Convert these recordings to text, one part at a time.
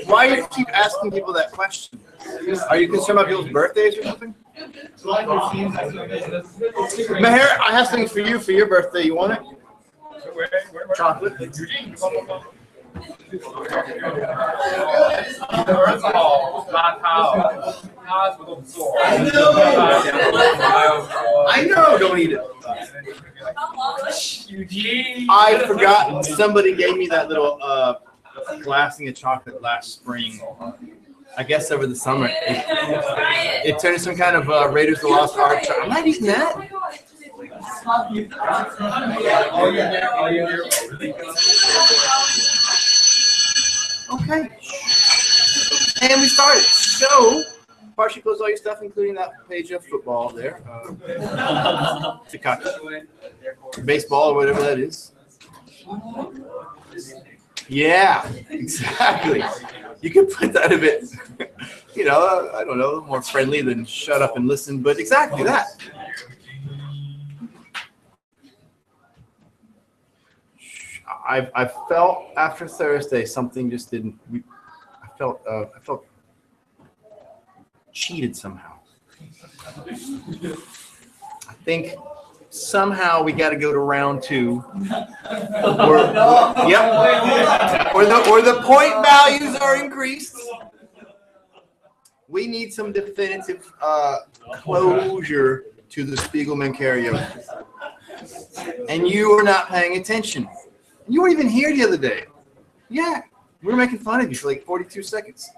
Why do you keep asking people that question? Are you concerned about people's birthdays or something? Meher, I have things for you for your birthday. You want it? Chocolate. I know, don't eat it. I forgot. Somebody gave me that little glassing of chocolate last spring. I guess over the summer. It turned into some kind of Raiders of the Lost Ark. I'm not eating that. Okay. And we started. So, partially close all your stuff, including that page of football there. Baseball or whatever that is. Yeah, exactly. You could put that a bit, I don't know, more friendly than shut up and listen, but exactly that. I felt after Thursday something just didn't. I felt cheated somehow. I think somehow we got to go to round 2. Where the point values are increased. We need some definitive closure to the Spiegelman karaoke. And you are not paying attention. You weren't even here the other day. Yeah, we were making fun of you for like 42 seconds.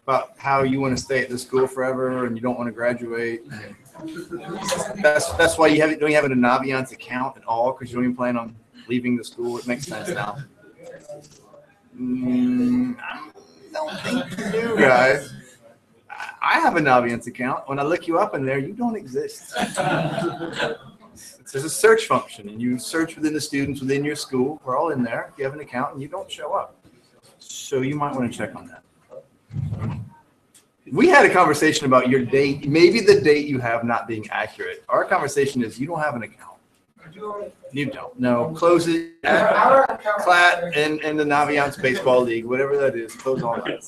About how you want to stay at the school forever and you don't want to graduate. That's why you don't have an Naviance account at all, because you don't even plan on leaving the school. It makes sense now. I don't think you do, guys. I have a Naviance account. When I look you up in there, you don't exist. There's a search function, and you search within the students within your school. We're all in there. If you have an account and you don't show up. So you might want to check on that. We had a conversation about your date, maybe the date you have not being accurate. Our conversation is you don't have an account. You don't. No. Close it. Clat and the Naviance Baseball League, whatever that is. Close all that.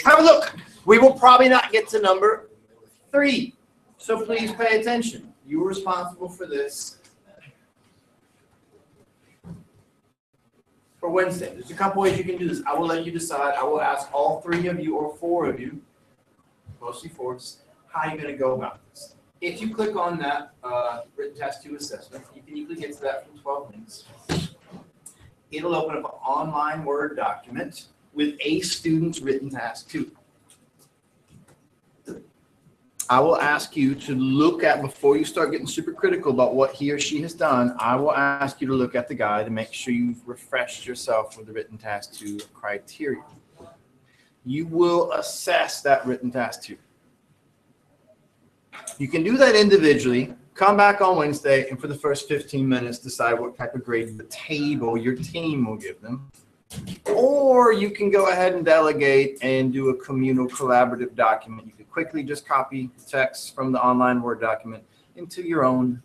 Have a look. We will probably not get to number 3. So please pay attention. You are responsible for this. For Wednesday, there's a couple ways you can do this. I will let you decide. I will ask all 3 of you or 4 of you, mostly 4, how you're going to go about this. If you click on that written task 2 assessment, you can usually get to that from 12 links. It'll open up an online Word document with a student's written task 2. I will ask you to look at, before you start getting super critical about what he or she has done, I will ask you to look at the guide and make sure you've refreshed yourself with the written task 2 criteria. You will assess that written task 2. You can do that individually. Come back on Wednesday and for the first 15 minutes decide what type of grade the table, your team, will give them. Or you can go ahead and delegate and do a communal collaborative document. You could quickly just copy the text from the online Word document into your own.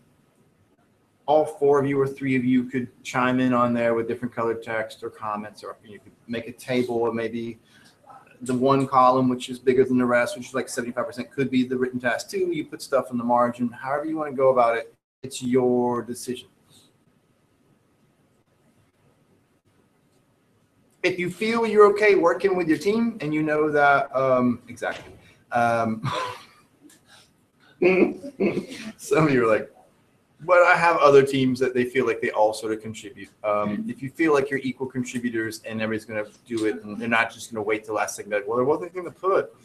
All 4 of you or 3 of you could chime in on there with different colored text or comments, or you could make a table of maybe the one column, which is bigger than the rest, which is like 75%, could be the written task 2. You put stuff in the margin. However you want to go about it, it's your decision. If you feel you're okay working with your team and you know that, exactly. Some of you are like, but I have other teams that they feel like they all sort of contribute. If you feel like you're equal contributors and everybody's going to do it and they're not just going to wait till the last second, like, well, there wasn't anything to put.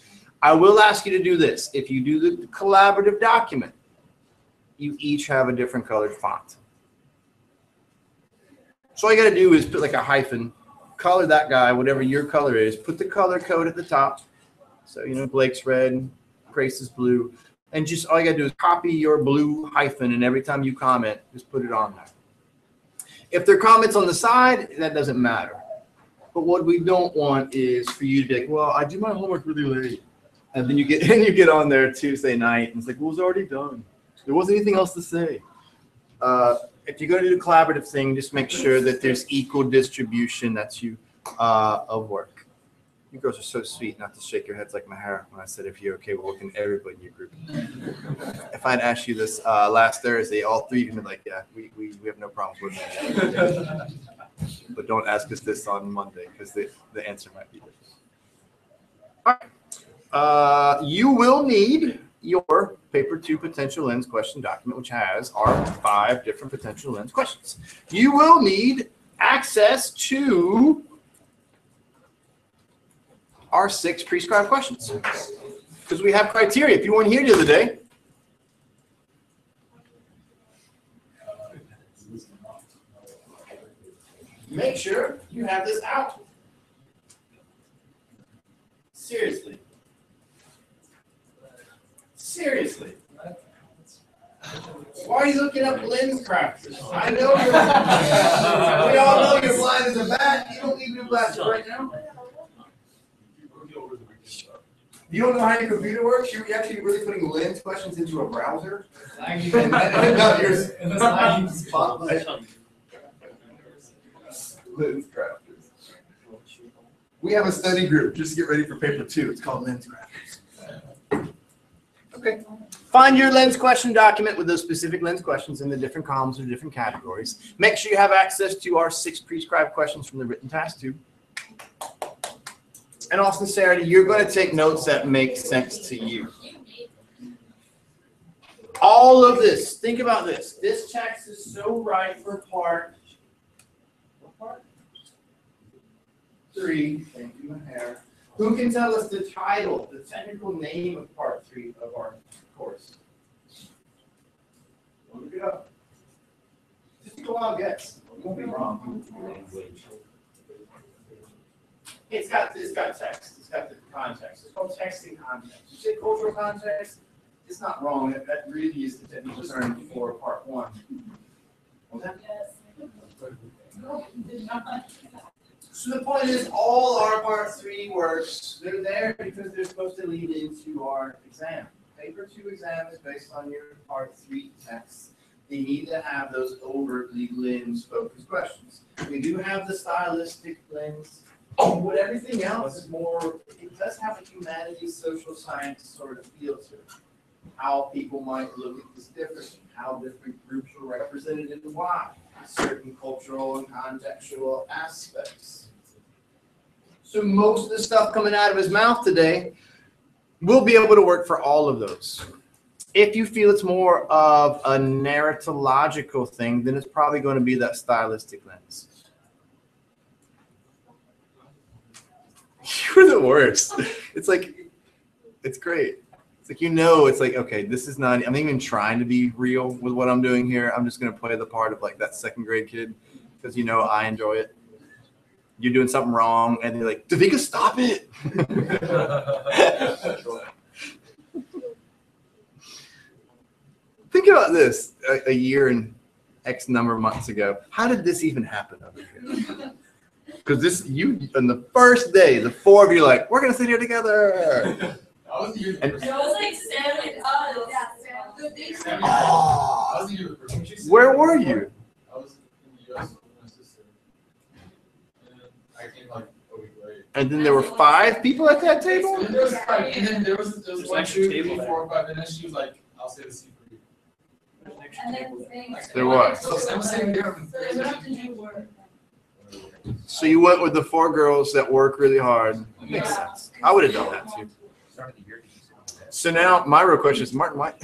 I will ask you to do this. If you do the collaborative document, you each have a different colored font. So all you got to do is put like a hyphen, color that guy, whatever your color is, put the color code at the top. So, Blake's red, Grace is blue. And just all you got to do is copy your blue hyphen, and every time you comment, just put it on there. If there are comments on the side, that doesn't matter. But what we don't want is for you to be like, well, I do my homework really late. And then you get on there Tuesday night, and it's like, well, it was already done. There wasn't anything else to say. if you're going to do the collaborative thing, just make sure that there's equal distribution of work. You girls are so sweet not to shake your heads like my hair when I said if you're okay with working everybody in your group. If I'd asked you this last Thursday, all three of you would be like, yeah, we have no problems with that. But don't ask us this on Monday because the answer might be different. All right. You will need your paper 2 potential lens question document, which has our 5 different potential lens questions. You will need access to our 6 prescribed questions because we have criteria. If you weren't here the other day, make sure you have this out. Seriously. Seriously. Why are you looking up lens crafters? I know we all know you're blind as a bat. You don't need new glasses right now. You don't know how your computer works? You're actually really putting lens questions into a browser? And not yours. Lens crafters. We have a study group just to get ready for paper 2. It's called lens crafters. Okay. Find your lens question document with those specific lens questions in the different columns or different categories. Make sure you have access to our 6 prescribed questions from the written task 2. In all sincerity, you're going to take notes that make sense to you. All of this, think about this. This text is so right for part 3. Thank you, my hair. Who can tell us the title, the technical name of part 3 of our course? Look it up. Just take a wild guess. You won't be wrong. It's got text. It's got the context. It's called texting context. You say cultural context, it's not wrong. That really is the technical term for part 1. What was that? Yes. So the point is, all our part 3 works, they're there because they're supposed to lead into our exam. Paper 2 exam is based on your part 3 text. You need to have those overtly lens-focused questions. We do have the stylistic lens. But everything else is more, it does have a humanities, social science sort of feel to it. How people might look at this differently, how different groups are represented and why, certain cultural and contextual aspects. So most of the stuff coming out of his mouth today will be able to work for all of those. If you feel it's more of a narratological thing, then it's probably going to be that stylistic lens. You're the worst. It's like, it's great. It's like, it's like, okay, this is not, I'm not even trying to be real with what I'm doing here. I'm just going to play the part of like that 2nd grade kid because I enjoy it. You're doing something wrong and they're like, Davika, stop it. Think about this a year and X number of months ago. How did this even happen over here? Because on the first day, the 4 of you are like, we're going to sit here together. It was like 7 us. Where were you? I was in the U.S. with my sister. And I came like a week late. And then there were 5 people at that table? And there was 5. And then there was one, 2, 3, 4, 5. And then she was like, I'll say the seat for you. And then There was. So I'm saying there. So you went with the 4 girls that work really hard. That makes sense. I would have done that too. So now my real question is, Martin, why?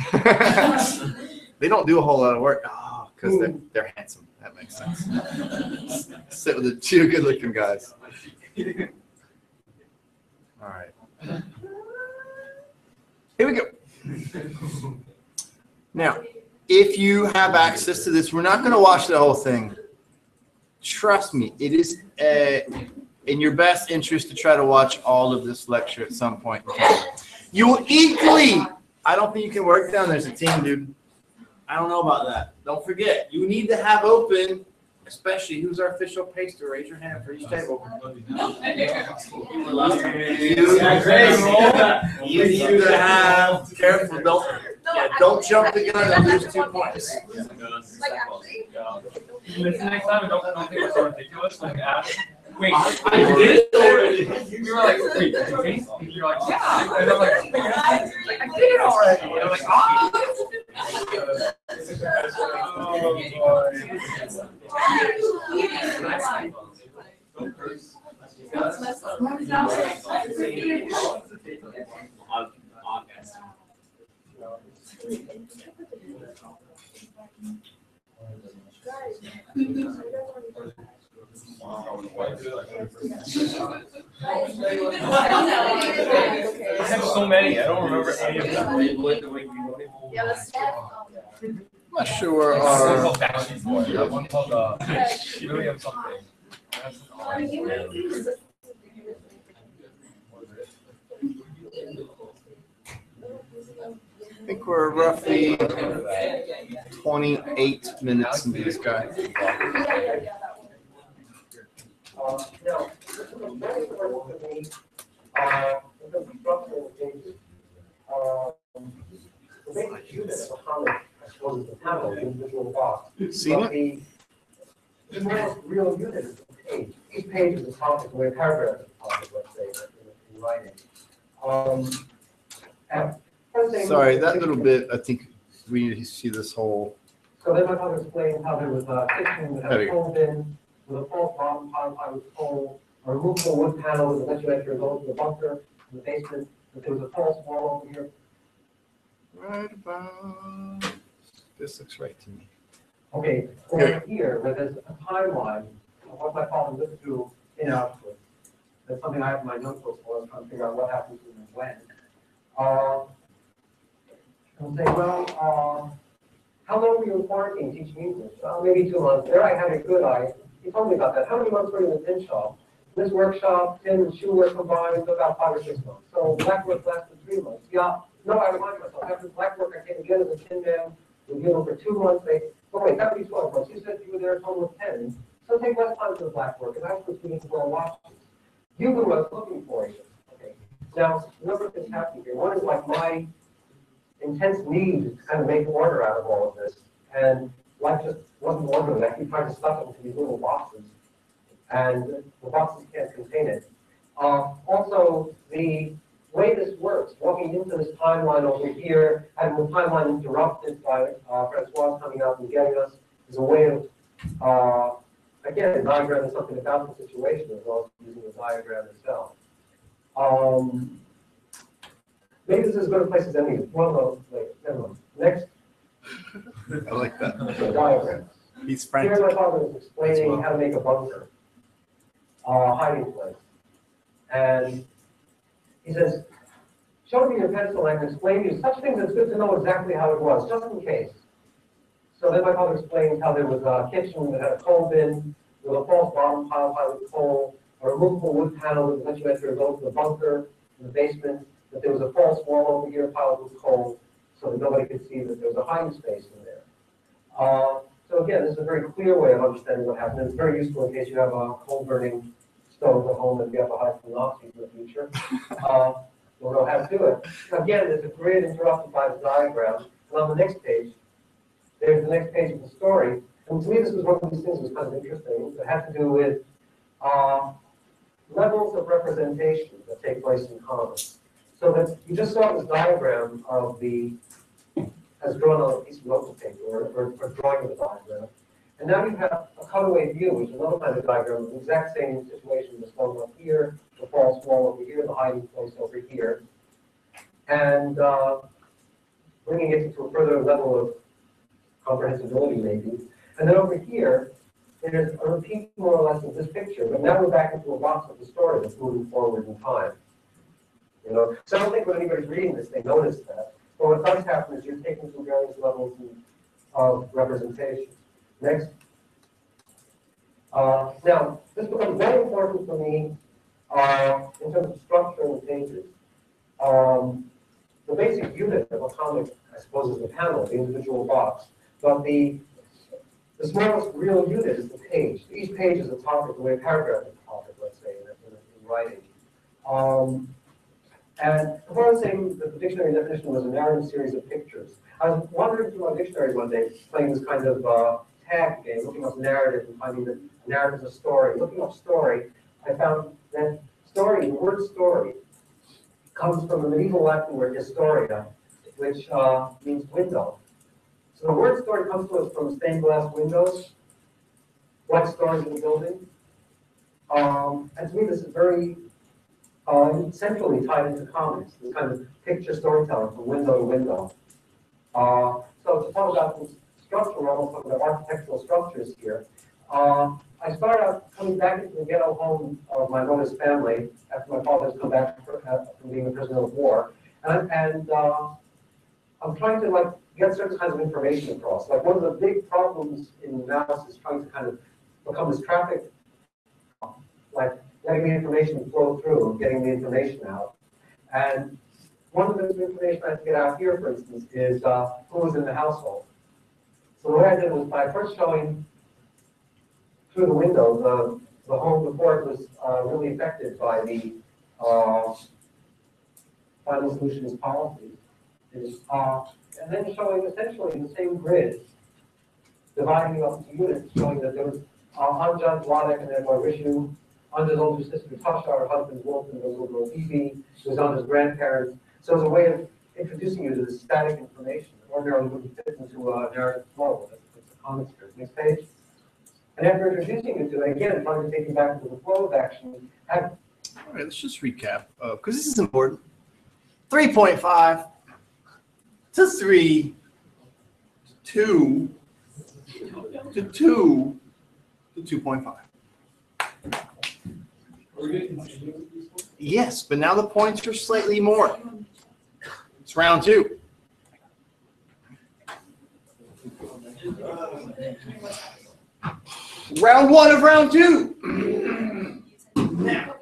They don't do a whole lot of work. Oh, because they're handsome. That makes sense. Sit with the 2 good-looking guys. All right. Here we go. Now, if you have access to this, we're not going to watch the whole thing. Trust me, it is in your best interest to try to watch all of this lecture at some point. You will equally, I don't think you can work down there as a team, dude. I don't know about that. Don't forget, you need to have open Especially, who's our official paster? Raise your hand for each table. Easy to have. Careful, don't jump the gun and lose 2 points. Like actually. Next time, don't think it's so ridiculous. Like, wait, I did it already. You were like, wait, okay? You're like, yeah. And I'm like, I did it already. And I'm like, oh. I have so many, I don't remember any of them. Yeah, that's. I'm not sure. One called Backstreet Boy, one called, really have something. I think we're roughly 28 minutes into this guy. Now, this is a very important to me, in terms of structural changes. The basic unit of a comic, I suppose, is the panel, the individual box. Seen But it? the most real unit is the page. Each page is a topic, where a paragraph is a topic, let's say, in writing. And first thing- Sorry, that little bit, I think we need to see this whole. So then I want to explain how there was a kitchen that had There a you coal bin with a false bottom pile with coal, a removable wood panel with a ventilator going to the bunker in the basement, that there was a false wall over here. Right about. This looks right to me. Okay, over here, where there's a timeline of what my father lived through in Auschwitz. That's something I have in my notebook for, I was trying to figure out what happened to him and when. And say, well, how long were you in quarantine teaching English? Maybe 2 months. There I had a good eye. He told me about that. How many months were you in the tin shop? This workshop, tin and shoe work combined, took about 5 or 6 months. So black work lasted 3 months. Yeah, no, I reminded myself, after black work, I came again as a tin man. We deal for 2 months. Oh wait, that would be 12 months. You said you were there a total of 10. So take less time for the black work. And that's what we need to wear watches. You knew what I was looking for. Okay. Now, a number of things happening here. One is like my intense need to kind of make order out of all of this. And life just wasn't orderly. I keep trying to stuff it into these little boxes. And the boxes can't contain it. Also, the way this works, walking into this timeline over here, having the timeline interrupted by Francois coming out and getting us, is a way of, again, diagramming something about the situation as well as using the diagram itself. Maybe this is as good a place as any. Well, wait, never mind. Next. I like that. Diagram. He's Here frantic. my father is explaining how to make a bunker, hiding place. And he says, show me your pencil and I can explain to you such things it's good to know exactly how it was, just in case. So then my father explains how there was a kitchen that had a coal bin with a false bottom pile with coal, a removable wood panel with a ventilator going to the bunker in the basement, that there was a false wall over here piled with coal so that nobody could see that there was a hiding space in there. So again, this is a very clear way of understanding what happened. It's very useful in case you have a coal-burning stove at home and you have to hide from Nazis in the future. You'll know how to do it. Again, there's a grid interrupted by the diagram. And on the next page, there's the next page of the story. And to me, this was one of these things that was kind of interesting. It had to do with levels of representation that take place in comics. So that you just saw this diagram of the, as drawn on a piece of notebook paper, or drawing of the diagram. And now you have a cutaway view, which is another kind of diagram of the exact same situation, the stone up here, the false wall over here, the hiding place over here. And bringing it to a further level of comprehensibility, maybe. And then over here, there's a repeat more or less of this picture, but now we're back into a box of the story that's moving forward in time. You know, so I don't think when anybody's reading this, they notice that. But what does happen is you're taking through various levels of representation. Next. Now, this becomes very important for me in terms of structure in the pages. The basic unit of a comic, I suppose, is the panel, the individual box. But the The smallest real unit is the page. Each page is a topic, the way a paragraph is a topic, let's say, in writing. And proposing that the dictionary definition was a narrative series of pictures. I was wandering through my dictionary one day, playing this kind of tag game, looking up narrative and finding that narrative is a story. Looking up story, I found that story, the word story, comes from the medieval Latin word historia, which means window. So the word story comes to us from stained glass windows, white stars in the building. And to me, this is very centrally tied into comics, this kind of picture storytelling from window to window. So to talk about this structure, we're almost talking about architectural structures here. I started out coming back into the ghetto home of my mother's family after my father's come back from being a prisoner of war. And I'm trying to get certain kinds of information across. Like one of the big problems in Mouse is trying to kind of become this traffic, like letting the information flow through and getting the information out. And one of the information I have to get out here, for instance, is who was in the household. So what I did was by first showing through the window the home before it was really affected by the final solutions policy. And then showing essentially the same grid, dividing it up into units, showing that there was Anjan, Wladek, and then Marishu, Anja's older sister Tasha, her husband Wolf, and the little girl Bibi, who was Anja's grandparents. So it was a way of introducing you to this static information that ordinarily wouldn't fit into a narrative flow. It's a comic strip. Next page. And after introducing you to it, again, trying to take you back to the flow of action. All right, let's just recap, because this is important. 3.5 to 3 to 2 to 2 to 2.5. Yes, but now the points are slightly more. It's round 2. Round 1 of round 2. Now.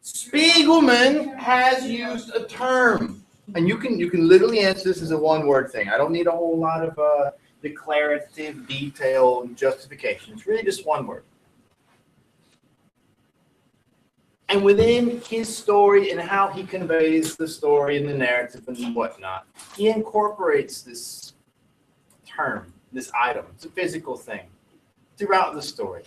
Spiegelman has used a term, and you can literally answer this as a one-word thing. I don't need a whole lot of declarative, detailed justification. It's really just one word. And within his story and how he conveys the story and the narrative and whatnot, he incorporates this term, this item. It's a physical thing throughout the story.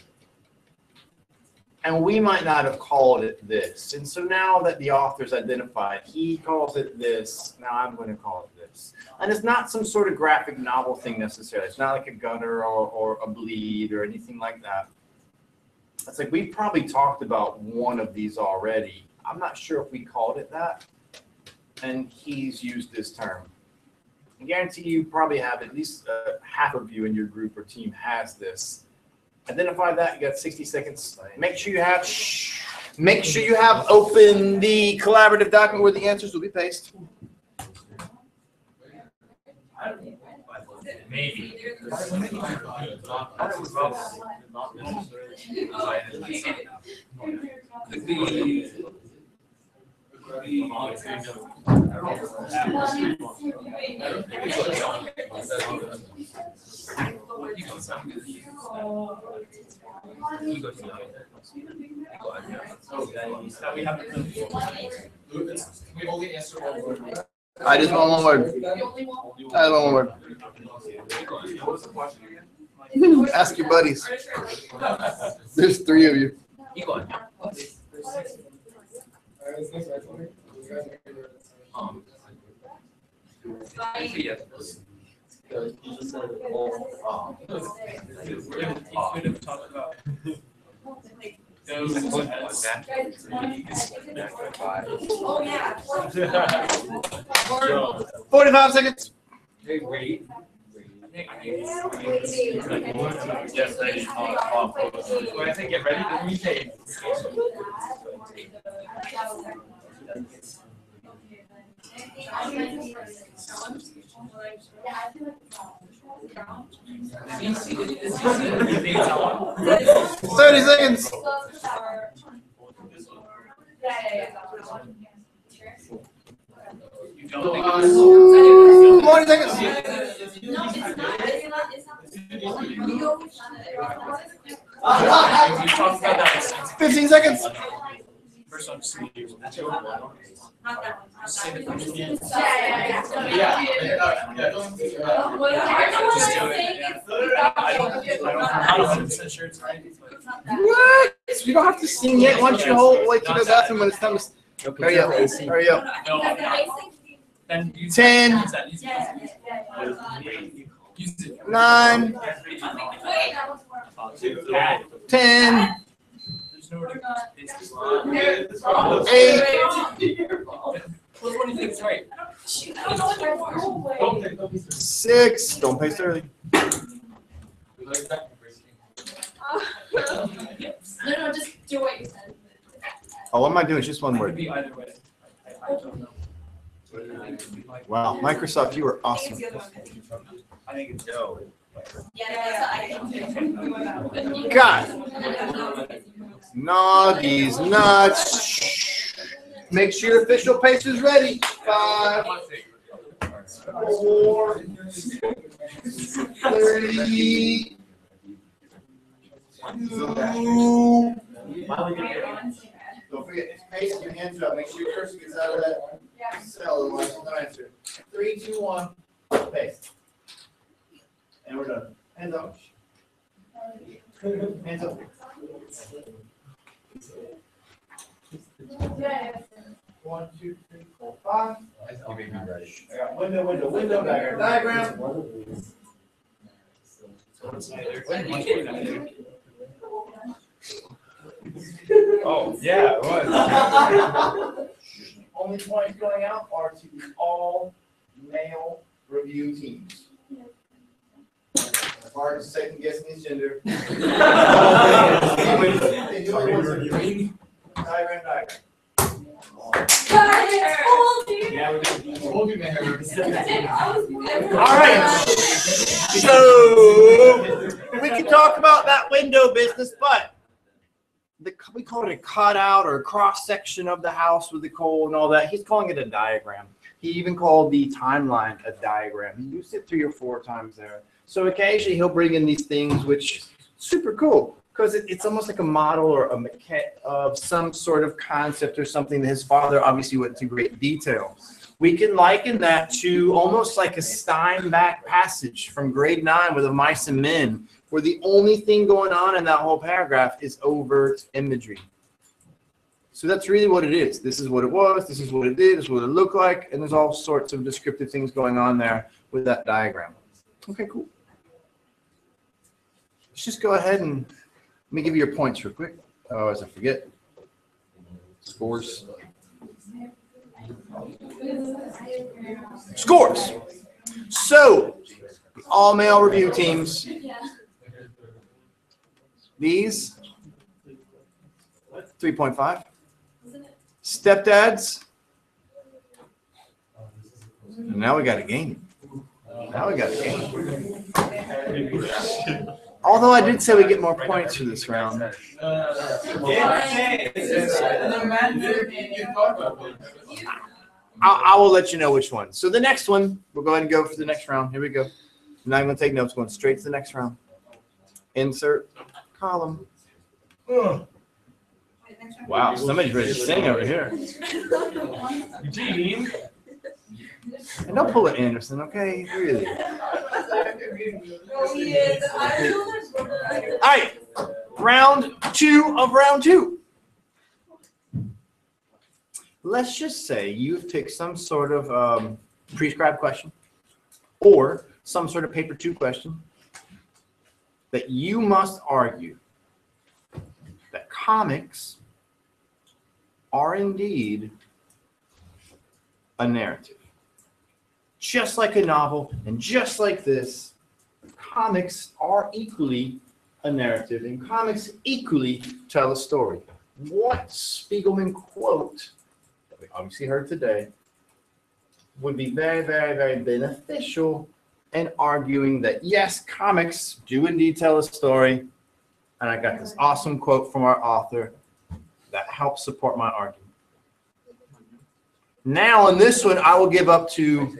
And we might not have called it this. And so now that the author's identified, he calls it this. Now I'm going to call it this. And it's not some sort of graphic novel thing necessarily. It's not like a gutter or a bleed or anything like that. It's like we've probably talked about one of these already. I'm not sure if we called it that. And he's used this term. I guarantee you probably have at least half of you in your group or team has this. Identify that. You got 60 seconds. Make sure you have open the collaborative document where the answers will be pasted. Maybe. I just want one word. I just want one word. Ask your buddies. There's 3 of you. Oh, yeah. 45 seconds. Hey, wait. When I say get ready, then we say. 30 seconds. don't think 40 seconds. No, it's not. we talked about that. 15 seconds. First one, just Not that one. say the question. I'm 100% sure it's right. What? You don't have to sing yet. Once you wait to the bathroom when it's time to. Hurry up. Hurry up. No, I'm not. Then use 10. Use that. Use it. 9, 10, There's no 8, Which one do you think is right? 6. Don't pace early. No, just do what you said. Oh, what am I doing? It's just one It could word. be either way. I don't know. Wow, Microsoft, you are awesome. I think it's no. God. No, these nuts. Shh. Make sure your official pace is ready. 5, 4, 3, 2. Don't forget, it's pace, your hands up. Make sure your cursor gets out of that cell, otherwise you'll not answer. 3, 2, 1, pace. And we're done. Hands up. Hands up. 1, 2, 3, 4, 5. I got window, diagram. Oh, yeah, it was. Only points going out are to the all male review teams. As hard as second guessing his gender. Diagram. Yeah, we'll do All right. So we can talk about that window business, but we call it a cutout or a cross section of the house with the coal and all that. He's calling it a diagram. He even called the timeline a diagram. He used it 3 or 4 times there. So occasionally he'll bring in these things, which super cool because it's almost like a model or a maquette of some sort of concept or something that his father obviously went into great detail. We can liken that to almost like a Steinbeck passage from grade 9 with the mice and men, where the only thing going on in that whole paragraph is overt imagery. So that's really what it is. This is what it was, this is what it did, this is what it looked like, and there's all sorts of descriptive things going on there with that diagram. Okay, cool. Let's just go ahead and let me give you your points real quick. Oh, as I forget. Scores. Scores. So, the all male review teams. These 3.5. Stepdads. And now we got a game. Although I did say we get more points for this round. I will let you know which one. So the next one, we'll go ahead and go for the next round. Here we go. I'm not going to take notes. Going straight to the next round. Insert column. Wow, somebody's ready to sing over here. Eugene. And don't pull it, Anderson, okay? Really. All right, round 2 of round 2. Let's just say you've picked some sort of prescribed question or some sort of paper 2 question that you must argue that comics are indeed a narrative. Just like a novel and just like this, comics are equally a narrative and comics equally tell a story. What Spiegelman quote that we obviously heard today would be very, very, very beneficial in arguing that yes, comics do indeed tell a story. And I got this awesome quote from our author that helps support my argument. Now on this one, I will give up to,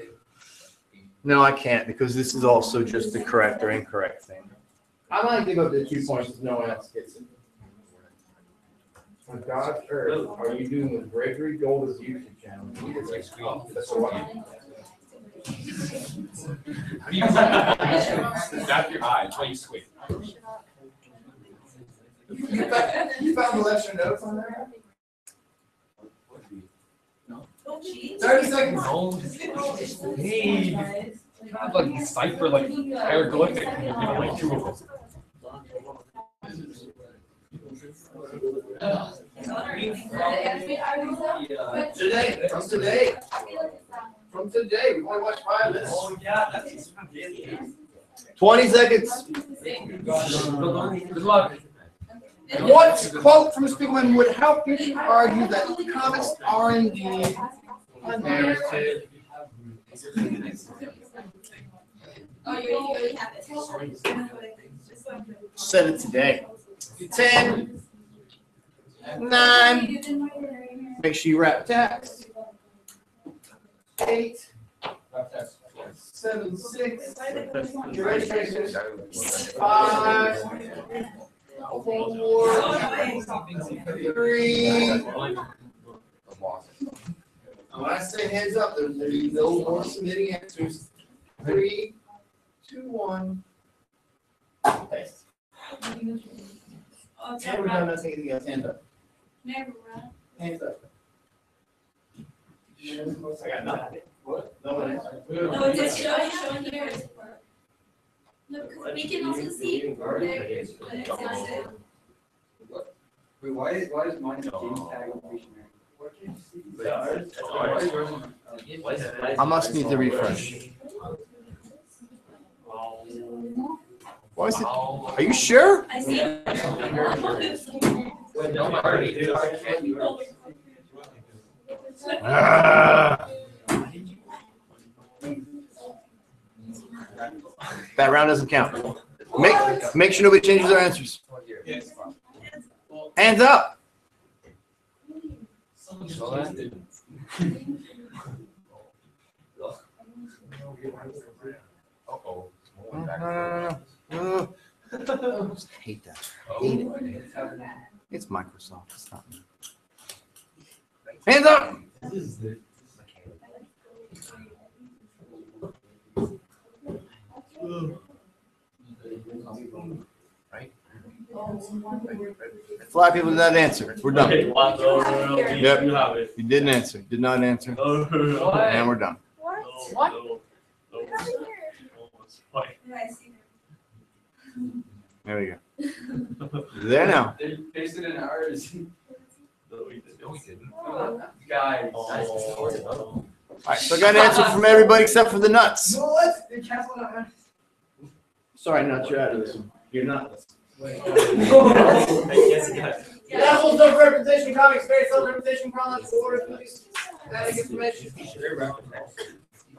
no, I can't because this is also just the correct or incorrect thing. I might give up to 2 points if no one else gets it. On God's earth, are you doing with Gregory Gold's YouTube channel? That's what How do you zap your eye? That's why you squint. You found the lecture notes on there? Don't cheat. 30 seconds. No. Hey, you have like decipher like hieroglyphic and you give away 2 of them. Today, from today, we only watched 5 minutes. Oh, yeah, that's 20 seconds. Good luck. What quote from Spiegelman would help you to argue that comics are indeed a narrative? Oh, you already have it. Said it today. 10, 9, make sure you wrap text. 8, 7, 6, you ready, Tracers? 5, 4, 3. When I say hands up, there'll be no more submitting answers. 3, 2, 1. Paste. And we're done. Let's take it together. Hands up. Never run. Hands up. I got nothing. What? No one answered. No, it's just showing here. No, because we can also see. Wait, why is mine James tag I must need to refresh. Why is it? Are you sure? I see. That round doesn't count. Make sure nobody changes their answers. Hands up. No. I just hate that. Hate it. It's Microsoft. It's not me. Hands up. Fly people did not answer. We're done. Yep. You didn't answer. Did not answer. And we're done. What? There we go. There now. They pasted in ours. No, we didn't. Guys. All right, so I got an answer from everybody except for the nuts. What? They canceled out. Sorry, nuts, you're out of this one. You're not. Yeah. Assholes, self-representation, comics, very self-representation, chronological order, police, static information.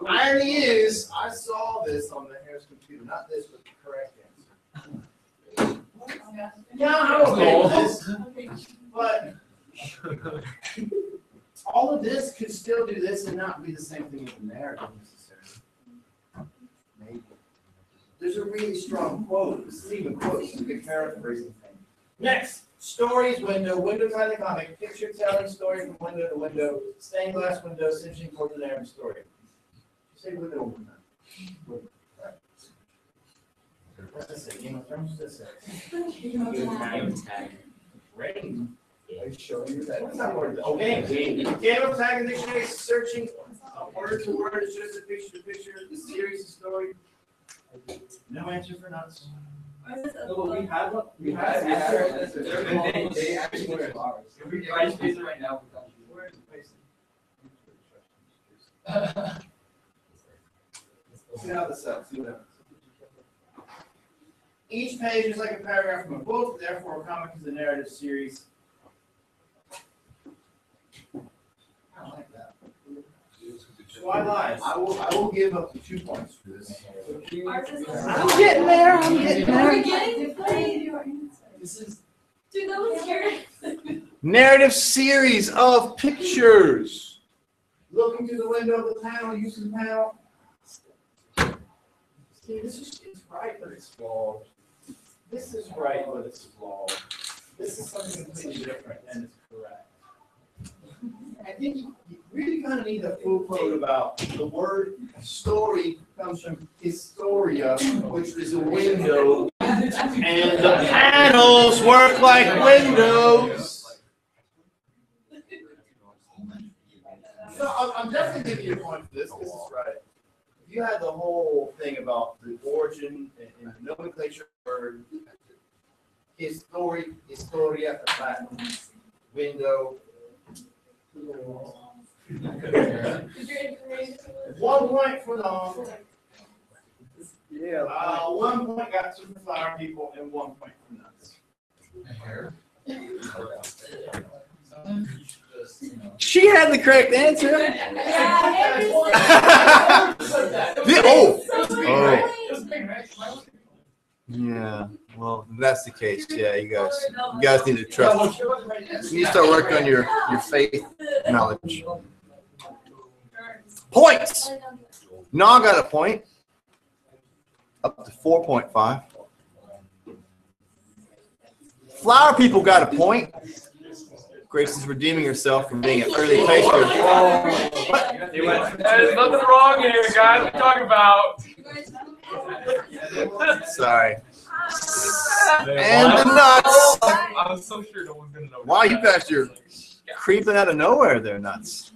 Irony is, I saw this on the Harris computer, not this, but the correct answer. Yeah, I don't know this, but all of this could still do this and not be the same thing as the narrative necessarily. Maybe. There's a really strong quote. This is even quote. This is a good paraphrasing thing. Next, stories window, window kind of comic, picture telling story from window to window, stained glass window, cinching toward the narrative story. Say window one time. What's this say? Game of Thrones? What's this say? Rain. I show you that. What's that word? Okay. Game of Tag and Dictionary searching word to word. It's just a picture to picture. The series, the story. No answer for nuts. We had one. We had. They actually were ours. If I just paste it right now, where is it pasted? See how this sounds. See what happens. Each page is like a paragraph from a book. Therefore, a comic is a narrative series. I like that. So I lied. I will give up to 2 points for this. I'm getting there. I'm getting Are we there. getting This is. Dude, that was scary. Narrative series of pictures. looking through the window of the panel, using the panel. See, this is it's right, but it's flawed. This is right, but it's flawed. This is something completely different, and it's correct. I think you really kind of need a full quote about the word story comes from historia, which is a window, and the panels work like windows. So I'm definitely giving you a point for this. This is right. If you had the whole thing about the origin and the nomenclature word, historia, Latin, window. 1 point for the yeah. 1 point got to the flower people and 1 point for nuts. She had the correct answer. Yeah. Well, if that's the case. Yeah, you guys need to trust. You need to start working on your faith knowledge. Points. Now I got a point. Up to 4.5. Flower people got a point. Grace is redeeming herself from being an early taster. There's nothing wrong here, guys. What are you talking about? Sorry. And the nuts. I was so sure no one's gonna know. Wow, you guys are creeping out of nowhere there, nuts.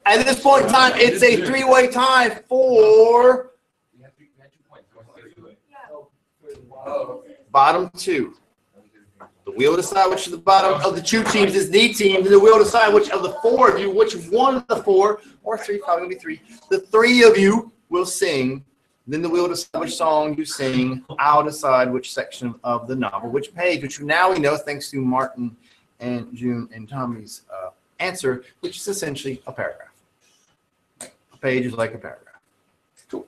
At this point in time, it's a 3-way tie for bottom 2. The wheel will decide which of the bottom of the 2 teams is the team, and the wheel will decide which of the 4 of you, which one of the 4, or 3, probably gonna be 3, the 3 of you will sing. Then the wheel will decide which song you sing. I'll decide which section of the novel, which page, which now we know thanks to Martin and June and Tommy's answer, which is essentially a paragraph. A page is like a paragraph. Cool.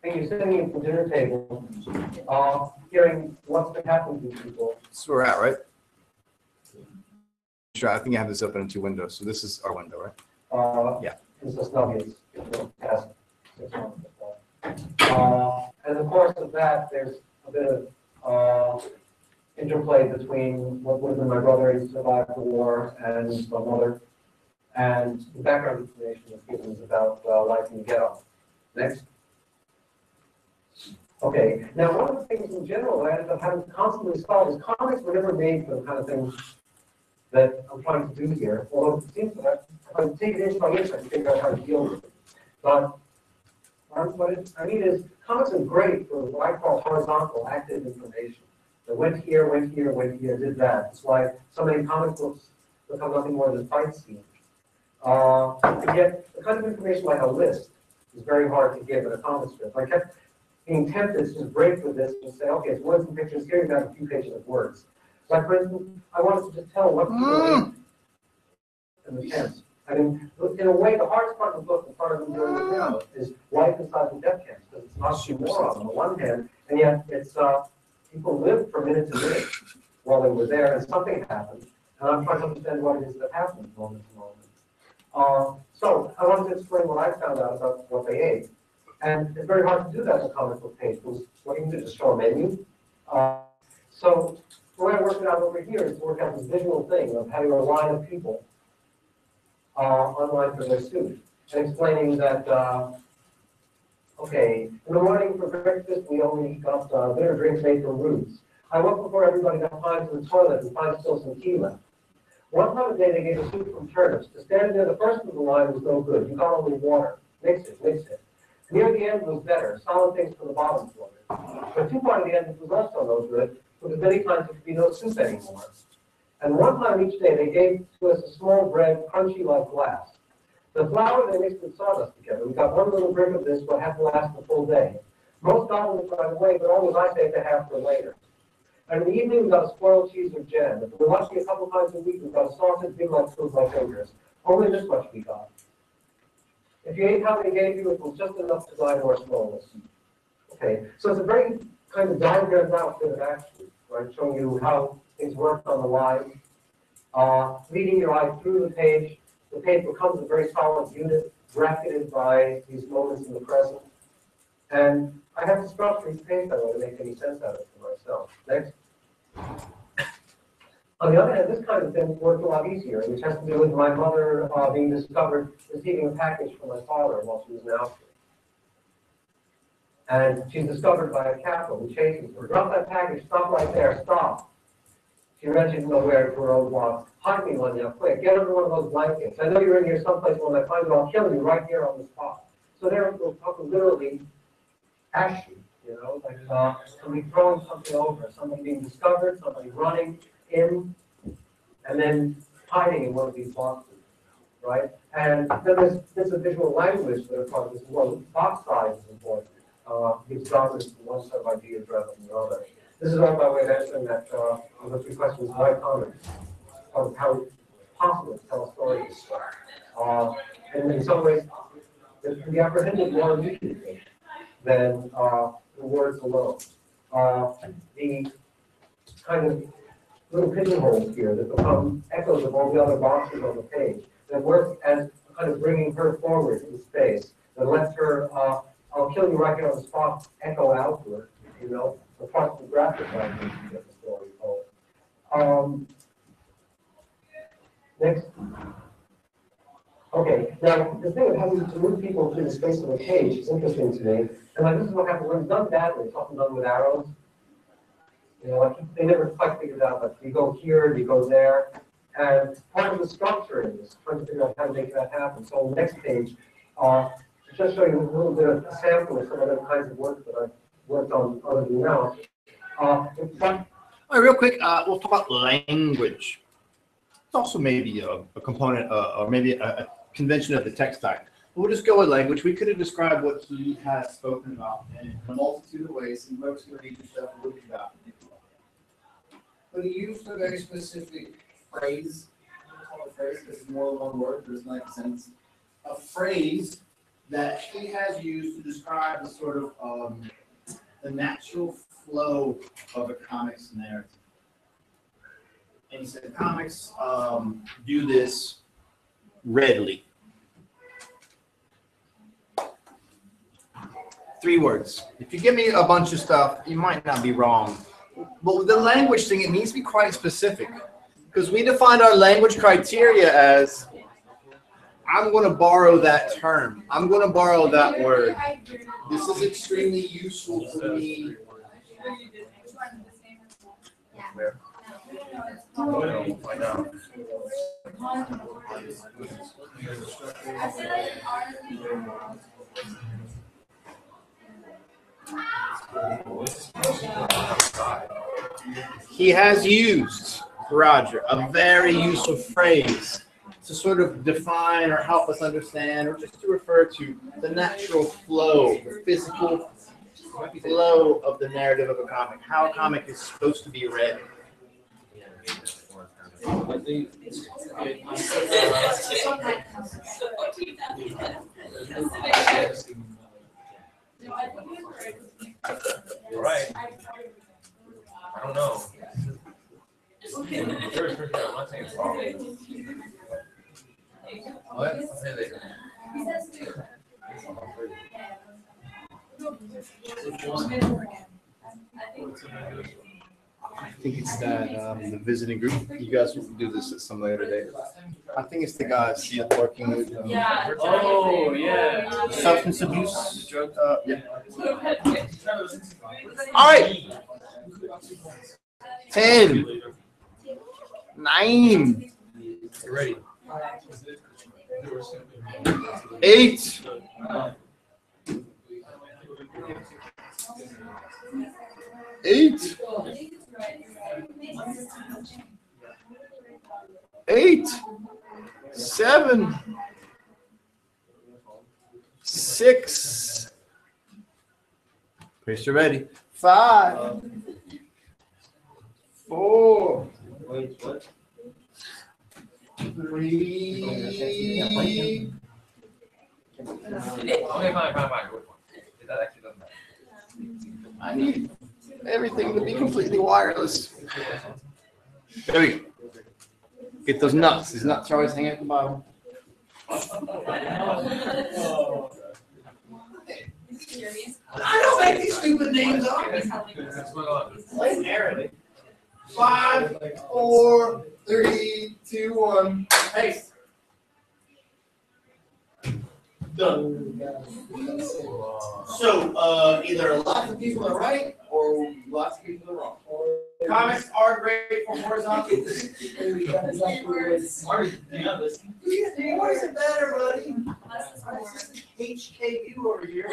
And you're sitting at the dinner table, hearing what's been happening to people. That's where we're at, right? Sure, I think I have this open in 2 windows, so this is our window, right? Yeah. This is obvious. And in the course of that, there's a bit of interplay between what would have been my brother who survived the war and my mother, and the background information that's given is about life in the ghetto. Next. Okay, now one of the things in general that I end up having to constantly solve is comics were never made for the kind of things that I'm trying to do here, although it seems that if I take it inch by inch, I can figure out how to deal with it. But what I mean is, comics are great for what I call horizontal, active information. They went here, went here, went here, did that. That's why so many comic books become nothing more than fight scenes. And yet, the kind of information like a list is very hard to give in a comic strip. I kept being tempted to just break with this and say, okay, it's words and pictures, here you have a few pages of words. Like, for instance, I wanted to just tell what people in the camps. I mean, in a way, the hardest part of the book, the part I'm doing it now, is life inside the death camps, because it's not too more on the one hand, and yet it's people lived for minute to minute while they were there, and something happened, and I'm trying to understand what it is that happened moment to moment. So I wanted to explain what I found out about what they ate, and it's very hard to do that in a comic book page, because what you can do is show a menu. So the way I work it out over here is to work out this visual thing of having a line of people online for their student, and explaining that, okay, in the morning for breakfast, we only got bitter drinks made from roots. I woke before everybody got time to the toilet and find still some tea left. One time a day, they gave us soup from turnips. To stand near the first of the line was no good. You got only water. Mix it, mix it. Near the end was better. Solid things for the bottom floated. But too far to the end, it was also no good, because many times there could be no soup anymore. And one time each day, they gave to us a small bread, crunchy like glass. The flour they mixed with sawdust together. We got one little brick of this, but had to last the full day. Most got it right away, but always I saved a half for later. And in the evening, we got a spoiled cheese or jam. If we were lucky a couple times a week, we got a sausage big like 2 of my fingers. Only this much we got. If you ate how they gave you, it was just enough to die more slowly. Okay, so it's a very kind of diagrams out bit of action, right? Showing you how things work on the line. Leading your eye through the page becomes a very solid unit, bracketed by these moments in the present. And I have to structure each page that way to make any sense out of it for myself. Next. On the other hand, this kind of thing worked a lot easier, which has to do with my mother being discovered receiving a package from my father while she was in Auschwitz. And she's discovered by a captain who chases her. Drop that package, stop right there, stop. She mentioned nowhere to her own boss. Hide me one now, quick. Get under one of those blankets. I know you're in here someplace. When I find you, I'll kill you right here on the spot. So they're literally action, you know, like somebody throwing something over, somebody being discovered, somebody running in, and then hiding in one of these boxes, right? And then there's a visual language that are part of this. Well, box size is important. Gives dominance to one set of ideas rather than the other. This is all by way of answering that those three questions. Why comics? Of how it's possible to tell a story. And in some ways, it can be apprehended more immediately than the words alone. The kind of little pigeonholes here that become echoes of all the other boxes on the page that work as kind of bringing her forward in space, that lets her I'll kill you right here on the spot echo outward, you know, the parts of the graphic language to get the story told. Next. Okay, now the thing of having to move people through the space of a page is interesting to me. And like, this is what happens when it's done badly. It's often done with arrows. You know, like they never quite figured out, like you go here, you go there. And part of the structure is trying to figure out how to make that happen. So on the next page, just showing you a little bit of a sample of some of the kinds of work that I've worked on other than now. All right, real quick, we'll talk about language. It's also maybe a component or maybe a convention of the text type. We'll just go with language. We could have described what he has spoken about in a multitude of ways, and whoever's going to read your stuff will look about it. But he used a very specific phrase, because it's more than one word, but it's not a sentence. A phrase that he has used to describe the sort of the natural flow of a comic's narrative. And he said comics do this readily. 3 words. If you give me a bunch of stuff, you might not be wrong. But with the language thing, it needs to be quite specific. Because we defined our language criteria as, I'm going to borrow that term. I'm going to borrow that word. This is extremely useful for me. Find out. He has used, Roger, a very useful phrase to sort of define or help us understand, or just to refer to the natural flow, the physical flow of the narrative of a comic, how a comic is supposed to be read. Right. I don't know. I'm not saying it's wrong. What? I'll say later. I think it's that the visiting group. You guys will do this at some later date. I think it's the guys working with Oh, yeah. substance abuse, drug. Yeah. All right. 10, 9, You ready? 8, 8, 8, 7, 6. Pretty sure ready. 5, 4, 3. Okay, fine. That actually doesn't matter. I need everything to be completely wireless. There we go. Get those nuts. These nuts are always hanging at the bottom. I don't make these stupid names up. Play narrative. 5, 4, 3, 2, 1. Hey. Done. So, either lots of people are right or lots of people are wrong. Comics are great for horizontal. More is better, buddy. HKU over here.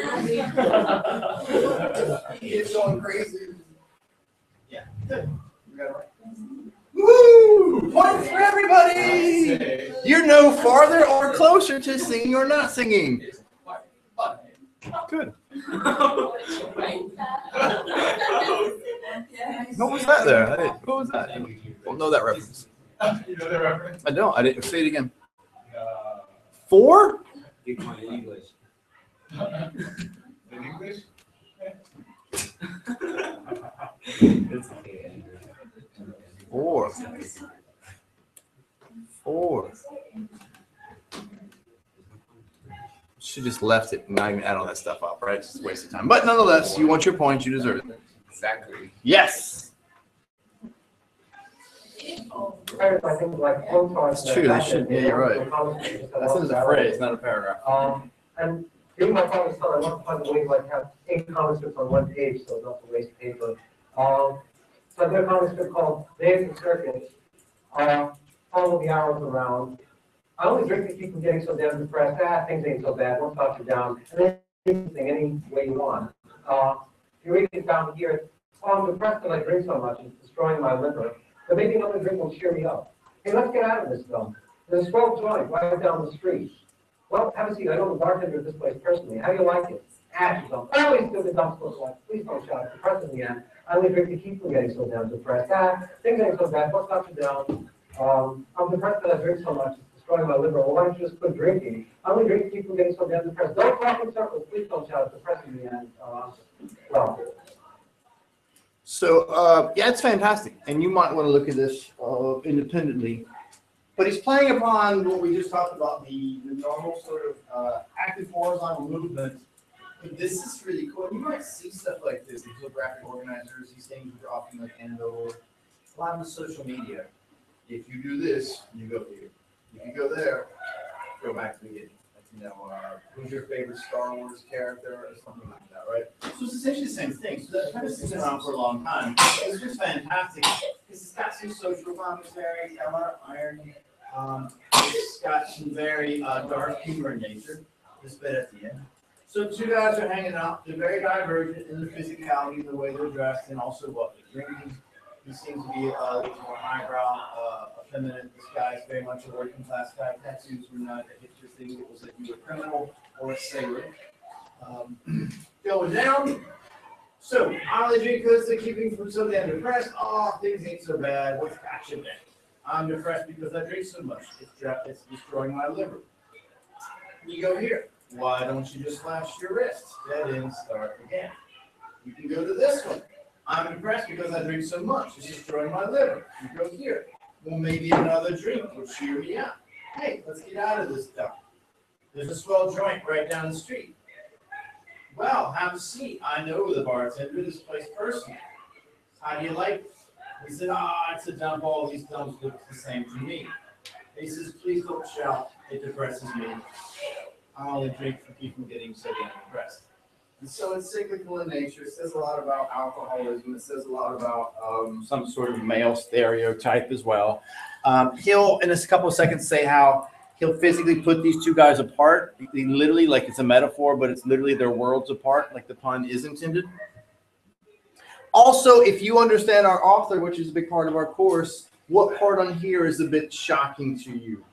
It's going crazy. Yeah, good. You got it right. Woo! Points for everybody! You're no farther or closer to singing or not singing. Good. What was that there? What was that? I don't know that reference. You know the reference? I don't. I didn't say it again. 4? In English. In English? 4. 4. Should just left it and not even add all that stuff up, right? It's just a waste of time. But nonetheless, you want your points, you deserve it. Exactly. Yes. I think like one time. It's true, they should- yeah, you're right. That's in a phrase, not a paragraph. And being my father's son, I want to find a way to like have 8 comic strips on one page, so not to waste paper. So I did a comic strip called Days of Circuit. Follow the hours around. I only drink to keep from getting so damn depressed. Things ain't so bad. Won't stop you down. And then you can sing any way you want. You read it down here. I'm depressed that I drink so much. It's destroying my liver. But maybe another drink will cheer me up. Hey, let's get out of this dump. There's a 12 joint right down the street. Well, have a seat. I know the bartender at this place personally. How do you like it? Ash dump. I always do the dump stuff like, please don't shout. It's depressing me. I only drink to keep from getting so damn depressed. Things ain't so bad. What's got you down? I'm depressed that I drink so much. It's destroying my liver. Well, why don't you just quit drinking? I only drink to keep from getting so damn depressed. Don't talk in circles. Please don't shout. It's depressing me. Well. So, yeah, it's fantastic. And you might want to look at this independently. But he's playing upon what we just talked about, the normal sort of active horizontal movement. But this is really cool. You might see stuff like this, these graphic organizers, these things that are often like handed over. A lot of the social media. If you do this, you go here. If you go there, go back to the beginning. You know, who's your favorite Star Wars character or something like that, right? So it's essentially the same thing. So that kind of has been around for a long time. It's just fantastic because it's got some social commentary, a lot of irony. It's got some very dark humor in nature. This bit at the end. So 2 guys are hanging out. They're very divergent in their physicality, the way they're dressed, and also what they're drinking. He seems to be a little more highbrow, effeminate. This guy is very much a working class guy. Tattoos were not a hipster thing. It was that you were a criminal or a sailor. Going down. So, I drink because they're keeping from so damn depressed. Oh, things ain't so bad. What's got you then? I'm depressed because I drink so much. It's destroying my liver. You go here. Why don't you just flash your wrist? Dead end, start again. You can go to this one. I'm depressed because I drink so much. It's destroying my liver. You go here. Well, maybe another drink will cheer me up. Hey, let's get out of this stuff. There's a swell joint right down the street. Well, have a seat. I know the bartender, this place personally. How do you like it? He said, it's a dump. All these dumps look the same to me. He says, please don't shout. It depresses me. I only drink for people getting so damn depressed. And so it's cyclical in nature. It says a lot about alcoholism. It says a lot about some sort of male stereotype as well. He'll, in a couple of seconds, say how he'll physically put these 2 guys apart. He literally, like it's a metaphor, but it's literally their worlds apart, like the pun is intended. Also, if you understand our author, which is a big part of our course, what part on here is a bit shocking to you?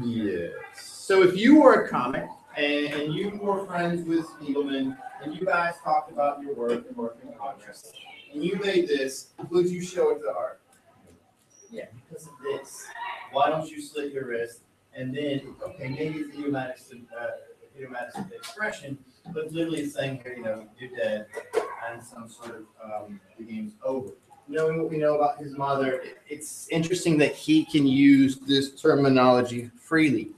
Yes. So if you were a comic and you were friends with Spiegelman and you guys talked about your work and work in progress and you made this, would you show it to art? Yeah, because of this. Why don't you slit your wrist and then, okay, maybe it's idiomatic idiomatic expression, but literally it's saying here, you're dead, and some sort of the game's over. Knowing what we know about his mother, it's interesting that he can use this terminology freely.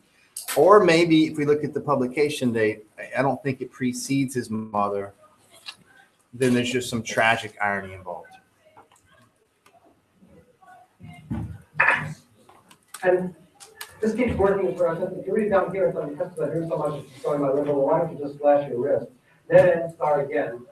Or maybe if we look at the publication date, I don't think it precedes his mother. Then there's just some tragic irony involved. And this keeps working for us. If you read down here, it's on because I hear so much going my liver, well, why don't you just slash your wrist? Then start again.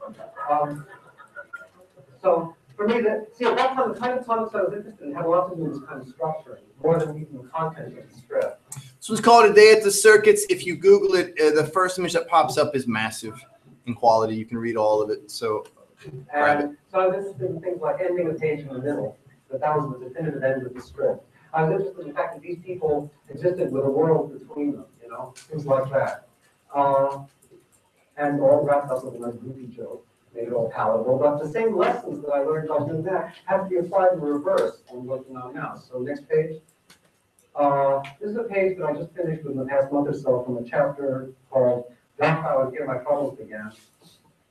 So for me, at that time, the kind of comics I was interested in had a lot to do with this kind of structuring, more than even the content of the strip. So it's called A Day at the Circuits. If you Google it, the first image that pops up is massive in quality. You can read all of it. So and so I was interested in things like ending a page in the middle, that was the definitive end of the strip. I was interested in the fact that these people existed with a world between them, things like that. And all wrapped up with a nice goofy joke, made it all palatable. But the same lessons that I learned while doing that have to be applied in reverse on working on now. So next page. This is a page that I just finished within the past month or so from a chapter called That's How Here My Troubles Began.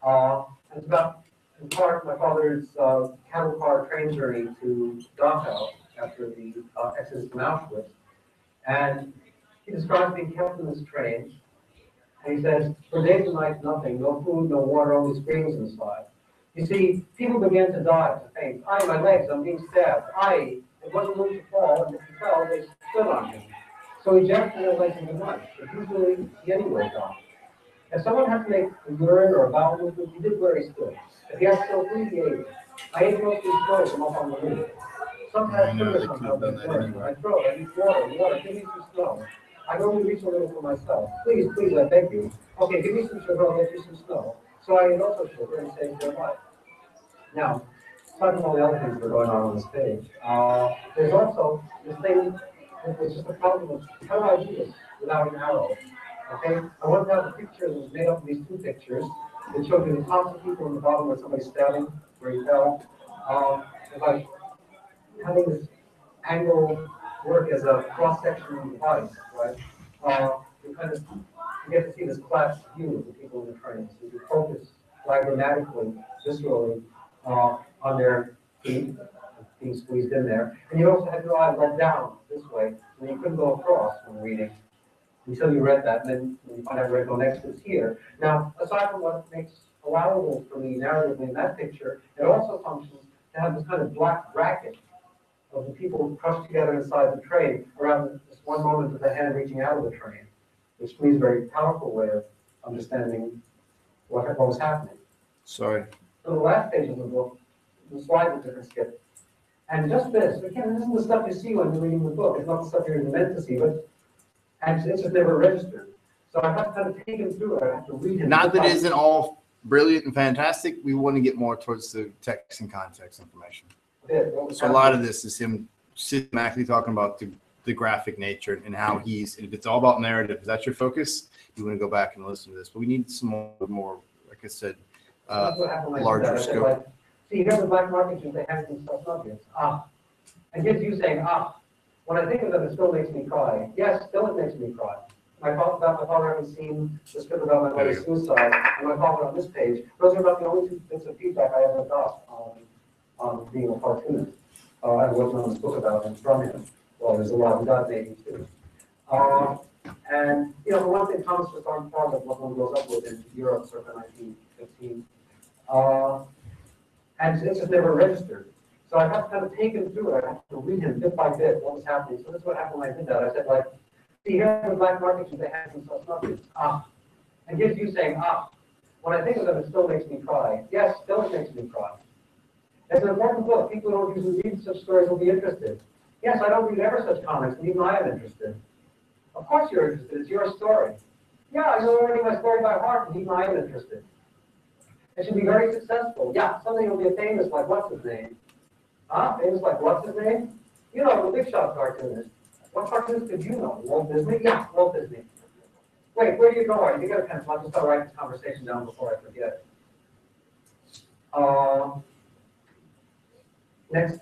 And it's about, in part, my father's cattle car train journey to Dachau after the exodus from Auschwitz. And he describes being kept in this train. And he says, for days and nights, nothing, no food, no water, only screams inside. You see, people began to die, to faint. My legs, I'm being stabbed. It wasn't room to fall, and if he fell, they stood on him. So he jacked their legs into life, but usually he anyway died. If someone had to make a urine or a bowel movement, he did where he stood. If he had to still food, he ate it. I ate mostly snow from up on the roof. Sometimes sugar comes out of the anyway. I throw it, I need water, give me some snow. I can only reach a little for myself. Please, I beg you. Okay, give me some sugar, I'll get you some snow. So I ate also sugar and saved their life. Now, aside from all the other things that are going on this page, there's also this thing, which is the problem of how do I do this without an arrow? Okay, I want to have a picture that was made up of these two pictures that showed you the tops of people in the bottom where somebody's stabbing, where he fell. It's like having this angle work as a cross-sectional device, right? You get to see this collapsed view of the people in the train. So you focus diagrammatically, viscerally, on their feet, being squeezed in there. And you also have your eye let down this way, so you couldn't go across when reading until you read that, and then when you find out where to go next, it's here. Now, aside from what makes allowable for me narratively in that picture, it also functions to have this kind of black bracket of the people crushed together inside the train around this one moment of the hand reaching out of the train, which to me is a very powerful way of understanding what was happening. Sorry. So the last page of the book, the slide was different skip. And just this, again, this isn't the stuff you see when you're reading the book. It's not the stuff you're meant to see, but and it's just never registered. So I have to kind of take him through it. I have to read him. Not that it isn't all brilliant and fantastic. We want to get more towards the text and context information. So a lot of this is him systematically talking about the graphic nature and how he's, if it's all about narrative, if that's your focus, you want to go back and listen to this. But we need some more like I said, larger scope. Like, see, here's the black market they have some stuff obvious. And here's you saying, when I think of them, it still makes me cry. Yes, still it makes me cry. My father having seen the script about my mother's suicide, and my father on this page. Those are about the only two bits of feedback I ever got on being a cartoonist. I worked on this book about him from him. Well, there's a lot of God maybe too. And the one thing Thomas was on part of what one grows up with in Europe circa 1915. And it's just never registered. So I have to kind of take him through it. I have to read him bit by bit what was happening. So this is what happened when I did that. I said, like, see, here's the black market they have some stuff obvious. And here's you saying, when I think of them, it still makes me cry. Yes, still it makes me cry. It's an important book. People who don't usually read such stories will be interested. Yes, I don't read ever such comics, and even I am interested. Of course you're interested. It's your story. Yeah, I know already my story by heart, and even I am interested. It should be very successful. Yeah, something will be famous like what's his name? Famous like what's his name? You know, the big shot cartoonist. What cartoonist did you know? Walt Disney? Yeah, Walt Disney. Wait, where do you go? You got a pencil. I'll just start writing this conversation down before I forget. Next.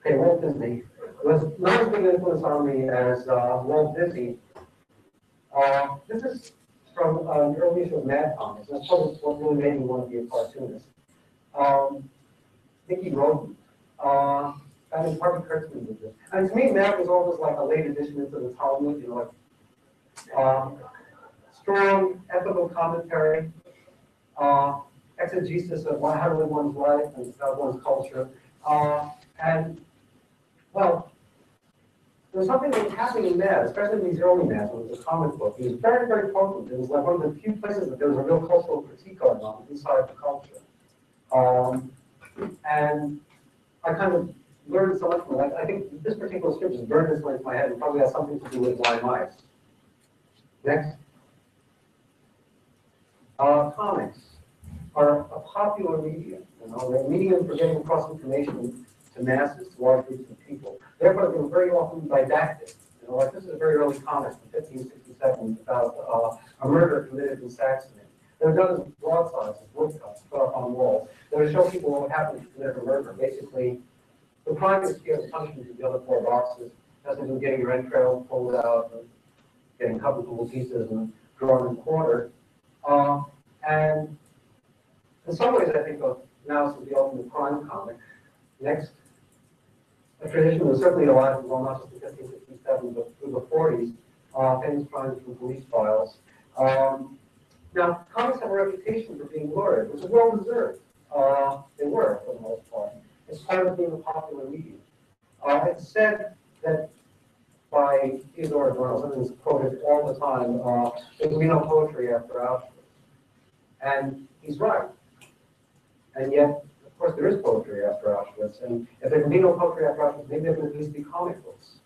Okay, Walt Disney was not as big an influence on me as Walt Disney. This is from an early issue of Mad Comics. That's probably what really made me want to be a cartoonist. Mickey Roden, I mean, Harvey Kurtzman did this. And to me, Mad was always like a late addition into the Talmud, you know, like strong ethical commentary, exegesis of how to live one's life and one's culture. And, well, there's something that was happening in Mad, especially in these early Mads, when it was a comic book. It was very, very potent. It was like one of the few places that there was a real cultural critique going on inside the culture. And I kind of learned so much from it. I think this particular script just burned its way into my head and probably has something to do with blind mice. Next. Comics are a popular medium. You know, they're a medium for getting across information to masses, to large groups of people. Therefore, they're very often didactic. You know, like this is a very early comic from 1567 about a murder committed in Saxony. They're done as broadsides, as woodcuts, put up on walls. They're to show people what happened to commit a murder. Basically, the crime is here, the punishment is the other four boxes. Has to do with getting your entrails pulled out, and getting cut into little pieces and drawn and quartered. And in some ways, I think of Mouse as the ultimate crime comic. Next, a tradition was certainly alive, well, not just in 1567, but through the 40s, famous crimes from police files. Now, comics have a reputation for being lurid, which is well deserved. They were, for the most part. It's part of being a popular medium. It's said that by Theodore Adorno, something that's quoted all the time, there will be no poetry after Auschwitz. And he's right. And yet, of course, there is poetry after Auschwitz. And if there can be no poetry after Auschwitz, maybe there can at least be comic books.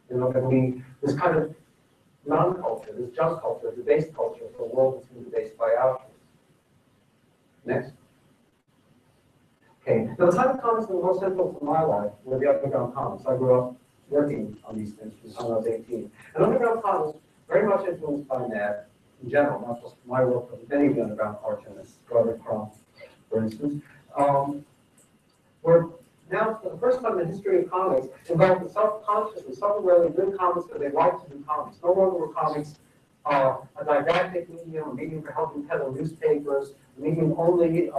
You know, there can be this kind of non-culture, this junk culture, debased culture for a world that's been debased by Auschwitz. Next. Okay, now the type of comics that were most central to my life were the underground comics. I grew up working on these things from the time I was 18. And underground comics, very much influenced by Mad in general, not just my work, but many of the underground cartoonists, Robert Crumb, for instance, were now, for the first time in the history of comics, involved in self-consciousness, self-aware of doing comics because they liked to do comics. No longer were comics a didactic medium, a medium for helping peddle newspapers, a medium only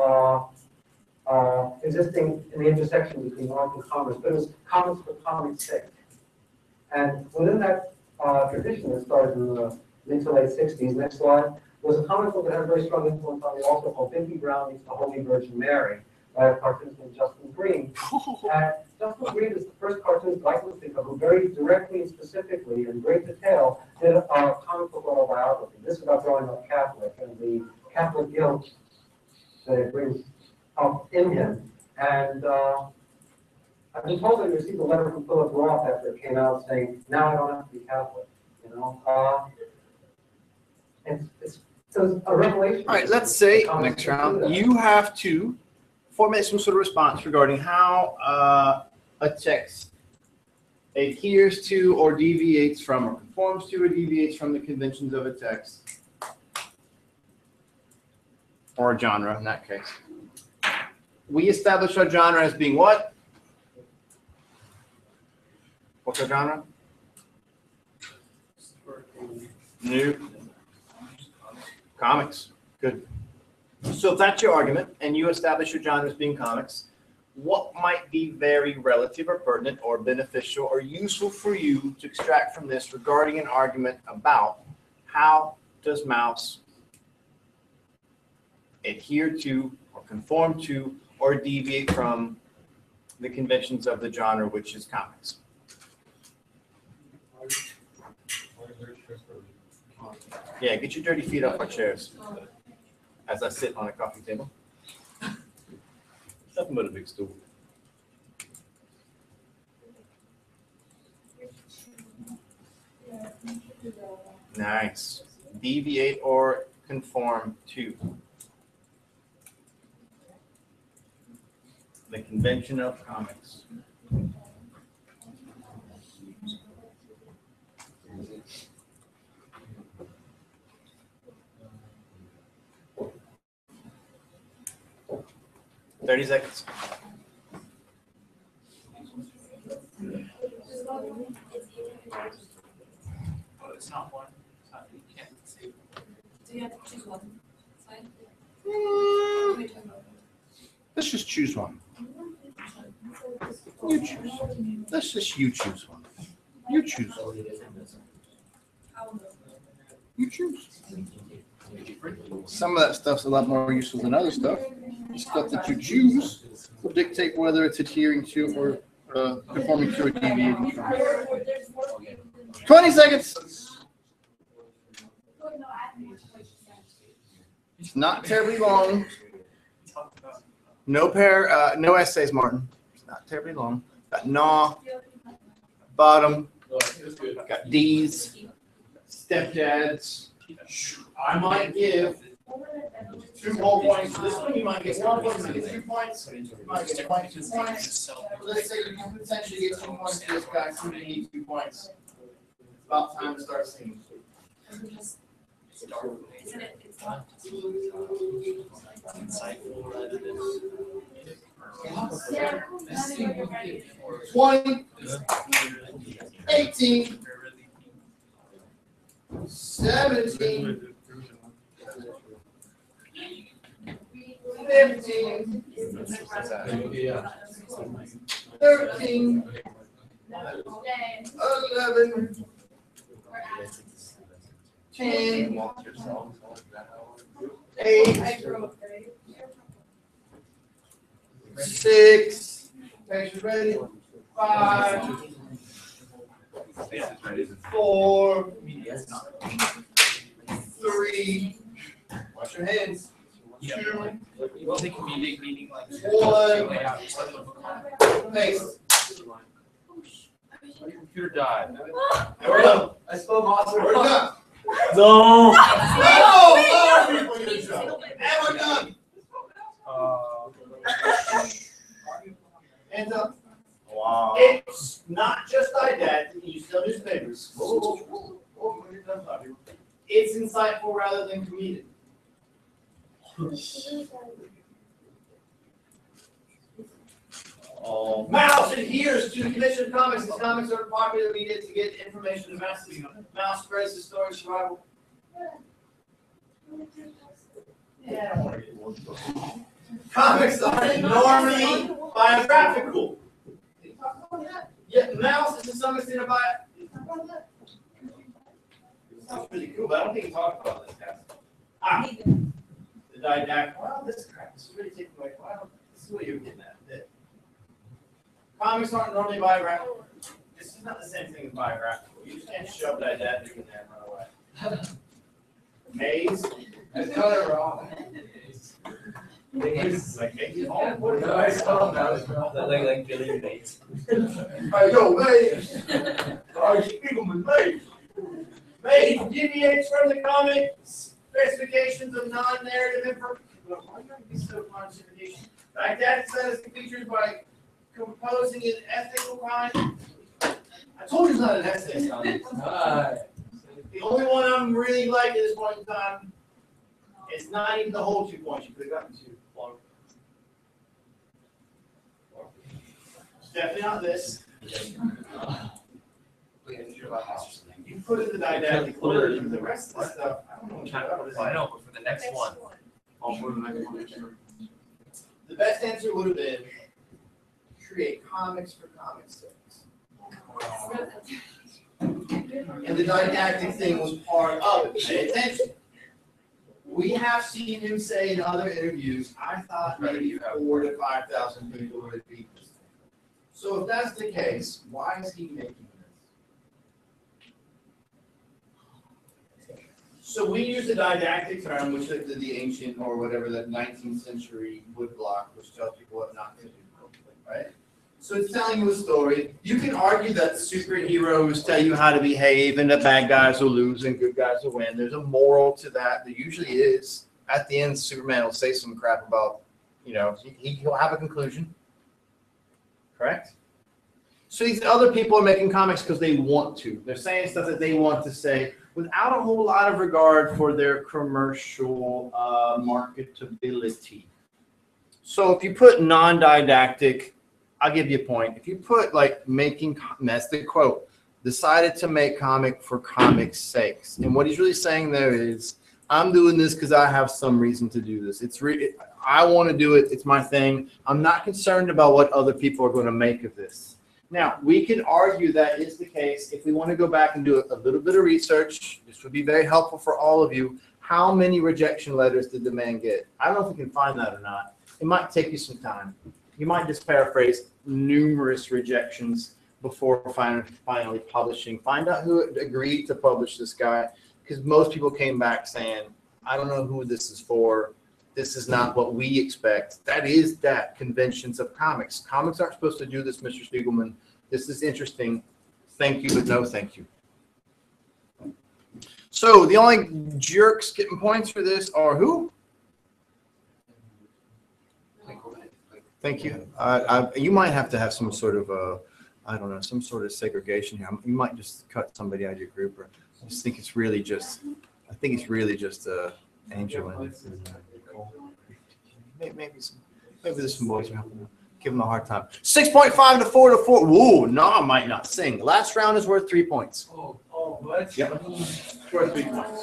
existing in the intersection between art and commerce, but it was comics for comics' sake. And within that tradition that started in the mid to late 60s, next slide, was a comic book that had a very strong influence on the author called Binky Brown meets the Holy Virgin Mary, by a cartoonist named Justin Green. And Justin Green is the first cartoonist I can think of who very directly and specifically, in great detail, did a comic book autobiography. This is about growing up Catholic and the Catholic guilt that it brings up in him. And I've been told that he received a letter from Philip Roth after it came out saying, now I don't have to be Catholic. You know, it's a revelation. All right, let's say next round you have to formulate some sort of response regarding how a text adheres to or deviates from or conforms to or deviates from the conventions of a text or a genre in that case. We establish our genre as being what? What's our genre? New comics. Good. So if that's your argument, and you establish your genre as being comics, what might be very relative or pertinent or beneficial or useful for you to extract from this regarding an argument about how does Mouse adhere to or conform to or deviate from the conventions of the genre, which is comics? Yeah, get your dirty feet off our chairs as I sit on a coffee table. Nothing but a big stool. Nice. Deviate or conform to the convention of comics. $30 seconds. Well, it's not one. It's not, you can't You have to choose one. It's fine. Mm, What are you talking about? let's just choose one. You choose. Let's just you choose one. You choose. I'll go. You choose. Some of that stuff's a lot more useful than other stuff. The stuff that you choose will dictate whether it's adhering to or conforming to or deviating from. 20 seconds. It's not terribly long. No essays, Martin. It's not terribly long. Got gnaw, bottom, got D's, stepdads. I might give 2 whole points for this one. You might get 1 point, you might get 2 points. You might get 2 points. Let's say you can potentially get 2 points for this guy, so you need 2 points. It's about time to start singing. Isn't it? It's not. 20, 18, 17, 15, 13, 11, 10, 8, 6, patience ready, 5, 4, 3, wash your hands, 2, Was it comedic meaning like? 1, pace. My computer died. And we're done. I spelled awesome. We're done. No. And we're done. Hands up. Wow. It's not just didactic, you sell newspapers. It's insightful rather than comedic. Mouse adheres to the convention of comics. These comics are popular media to get information to masses. Mouse spreads the story of survival. Comics are normally biographical. Yet Mouse is to some extent a Sounds pretty cool, but I don't think he talked about this, guys. The didactic. Well, this crap is really taking away. Well, this is what you're getting at. Comics aren't normally biographical. This is not the same thing as biographical. You just can't shove didactic in there and run away. Maze. That's kind of wrong. Maze. Like Maze. No, I saw that. Like Billy Bates. Hey, yo, Maze. Spiegelman, Maze. Maze deviates from the comic specifications of non-narrative information. Why can't you be so classification? Didactic says features by composing an ethical kind. I told you it's not an essay, son. The only one I'm really like at this point in time, it's not even the whole 2 points. You could have gotten 2. It's definitely not this. You put in the didactic word. The rest of the stuff, I don't know. I know, but for the next one. The best answer would have been create comics for comics sakes. And the didactic thing was part of it. Pay attention. We have seen him say in other interviews, I thought maybe 4,000 to 5,000 people would be. So if that's the case, why is he making this? So we use the didactic term, which is the ancient or whatever, the 19th century woodblock, which tells people what not to do, right? So it's telling you a story. You can argue that superheroes tell you how to behave and that bad guys will lose and good guys will win. There's a moral to that. There usually is. At the end, Superman will say some crap about, he'll have a conclusion. Correct? So these other people are making comics because they want to. They're saying stuff that they want to say without a whole lot of regard for their commercial marketability. So if you put non-didactic, I'll give you a point. If you put that's the quote, decided to make comic for comic's sakes. And what he's really saying there is, I'm doing this because I have some reason to do this. I want to do it. It's my thing. I'm not concerned about what other people are going to make of this. Now, we can argue that is the case. If we want to go back and do a little bit of research, this would be very helpful for all of you. How many rejection letters did the man get? I don't know if you can find that or not. It might take you some time. You might just paraphrase numerous rejections before finally publishing. Find out who agreed to publish this guy, because most people came back saying, I don't know who this is for. This is not what we expect. That is that conventions of comics. Comics aren't supposed to do this, Mr. Spiegelman. This is interesting. Thank you, but no thank you. So the only jerks getting points for this are who? Thank you. You might have to have some sort of I don't know, some sort of segregation here. You might just cut somebody out of your group, or I just think it's really just. I think it's really just Angel and maybe there's some boys who help them. Give them a hard time. 6.5 to 4 to 4. Whoa, no, I might not sing. Last round is worth 3 points. Oh, what? Yep. It's worth 3 points.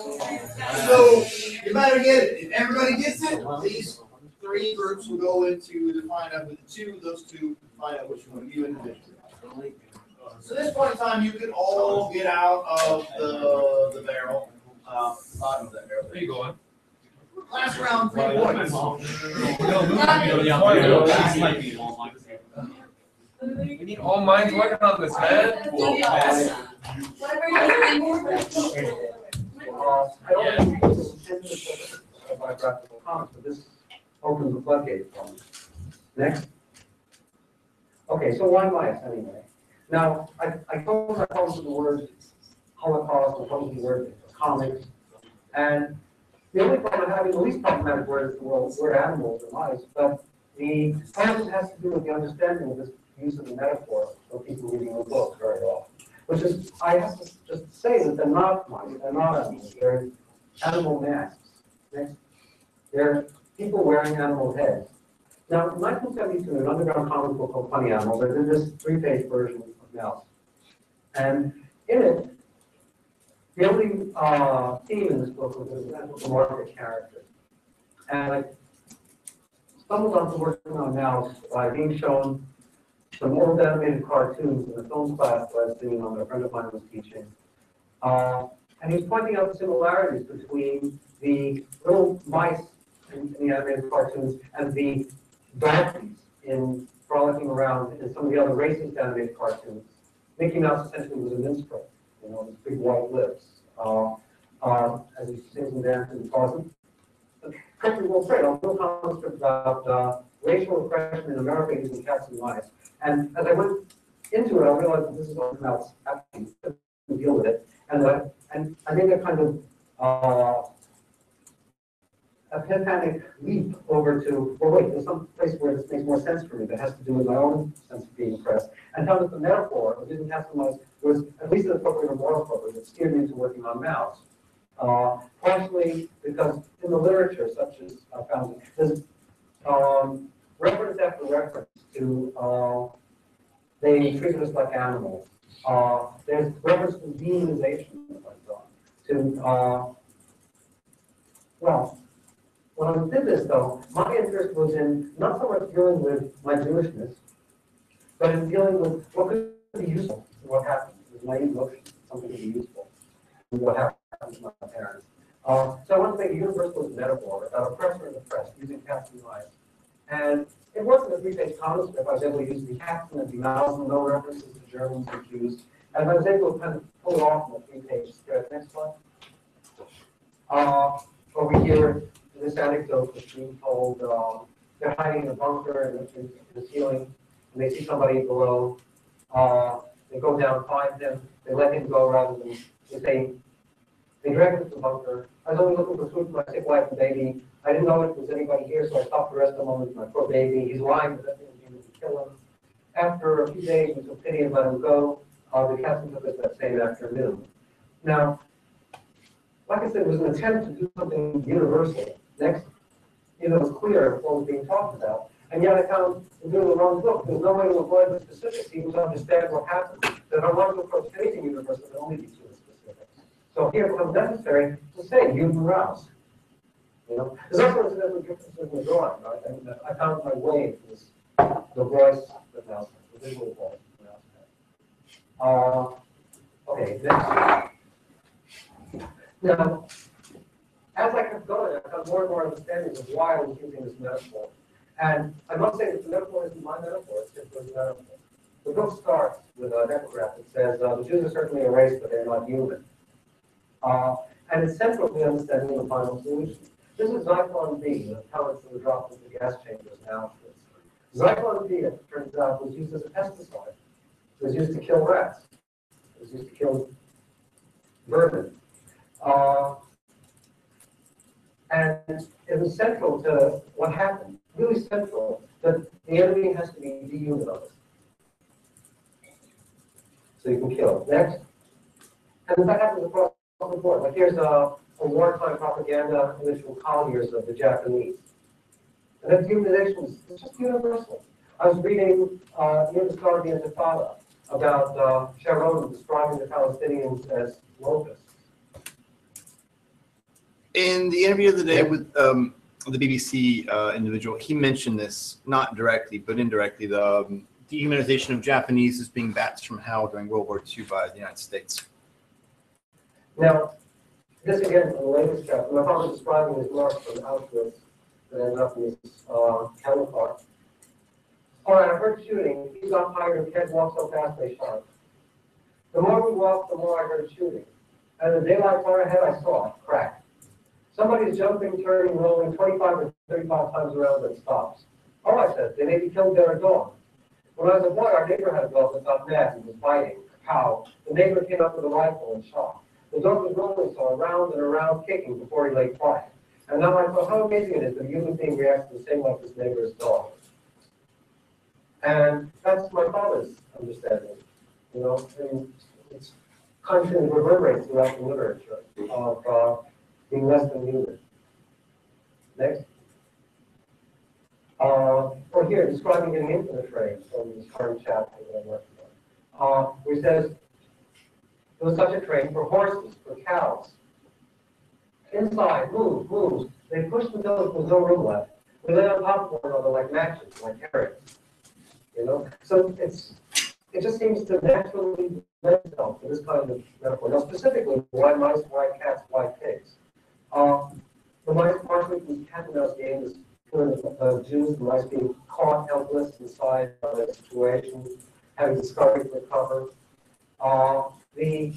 So you better get it. If everybody gets it, these 3 groups will go into to find out with those two find out which one you individually. So at this point in time, you can all get out of the barrel, bottom of that barrel. Where you going? Last round, 3 points. We need all minds working on this, man. I don't think this is a biographical comics, but this opens the floodgate for me. Next. Okay, so why bias anyway? Now, I come to the word Holocaust, I come to the word comics, and the only problem I have is the least problematic word is the word animals or mice, but the problem has to do with the understanding of this use of the metaphor of people reading the book very often. Which is, I have to just say that they're not mice, they're not animals, they're animal masks. Next. They're people wearing animal heads. Now, in 1972, an underground comic book called Funny Animals, I did this 3-page version of Mouse. And in it, the only theme in this book was an anthropomorphic character. And I stumbled onto working on Mouse by being shown some old animated cartoons in the film class that I was doing on that a friend of mine was teaching. And he was pointing out the similarities between the little mice in the animated cartoons and the donkeys in frolicking around in some of the other racist animated cartoons. Mickey Mouse essentially was a minstrel, you know, with big white lips, as he sings and dances and calls them. Country World Trade, a little comic strip about racial oppression in America using cats and mice. And as I went into it, I realized that this is all about actually deal with it. And I made a kind of epiphanic leap over to, well, wait, there's some place where this makes more sense for me that has to do with my own sense of being oppressed. And found that the metaphor of using cats and mice was at least appropriate or more appropriate. It steered me into working on Mouse. Partially because in the literature, such as I found, there's reference after reference to they treated us like animals. There's reference to demonization that went on. To well, when I did this though, my interest was in not so much dealing with my Jewishness, but in dealing with what could be useful and what happened. It was my emotion, something to be useful, and what happened to my parents. So I want to make a universalist metaphor about oppressor and oppressed using cats and mice. And it wasn't a 3-page comic strip. I was able to use the cats and the mouse and no references to Germans and Jews. And I was able to kind of pull it off in a 3-page strip. Next one. Over here, this anecdote that's being told, they're hiding in a bunker in the ceiling, and they see somebody below. They go down, find him, they let him go rather than they drag him to the bunker. I was only looking for food for my sick wife and baby. I didn't know if there was anybody here, so I stopped the rest of the moment with my poor baby. He's lying, but that didn't mean to kill him. After a few days, we took pity and let him go. The captain took us that same afternoon. Now, like I said, it was an attempt to do something universal. Next, it was clear what was being talked about. And yet I found in doing the wrong book, there's no way to avoid the specifics, even to understand what happened. That I wanted to approach anything universal, it only be too specific. So here it becomes necessary to say human rouse. You know, there's also incidental differences in the drawing, right? And I found my way to this, the voice announcement, the visual voice announcement. Okay, next. Now, as I kept going, I got more and more understanding of why I was using this metaphor. And I must say that the metaphor isn't my metaphor, it's just a metaphor. The book starts with an epigraph that says, the Jews are certainly a race, but they're not human. And it's central to the understanding of the final solution. This is Zyklon B, the pellets that were dropped into the gas chambers now. Zyklon B, it turns out, was used as a pesticide. It was used to kill rats. It was used to kill vermin. And it was central to what happened, really central, that the enemy has to be dehumanized. So you can kill. Next. And that happens across the board. Like here's a wartime propaganda image from colliers of the Japanese. And that dehumanization is just universal. I was reading near the start of the Intifada about Sharon describing the Palestinians as locusts. In the interview of the day with the BBC individual, he mentioned this, not directly, but indirectly, the dehumanization of Japanese as being bats from hell during World War II by the United States. Now, this again, in the latest chapter, my father describing his march from Auschwitz that ended up in his cattle car. All right, I heard shooting. He got tired and kids walked so fast they shot. The more we walked, the more I heard shooting. As the daylight far ahead, I saw it crack. Somebody's jumping, turning, rolling 25 or 35 times around and stops. Oh, I said, they may be killed their dog. When I was a boy, our neighbor had a dog that got mad and was biting. Pow. The neighbor came up with a rifle and shot. The dog was rolling so around and around, kicking before he lay quiet. And now I thought how amazing it is that a human being reacts the same like his neighbor's dog. And that's my father's understanding, you know, and it's constantly reverberates throughout the literature of being less than human. Next. Or here, describing getting into the phrase from this current chapter that I'm working on, where he says, there was such a train for horses, for cows. Inside, move, move. They pushed until there was no room left. We lay on top of one another like matches, like carrots. You know? So it just seems to naturally lend itself to this kind of metaphor. Now specifically, why mice, why cats, why pigs? The mice partially from cat and mouse game is the Jews, the mice being caught helpless inside of a situation, having discovered the cover. The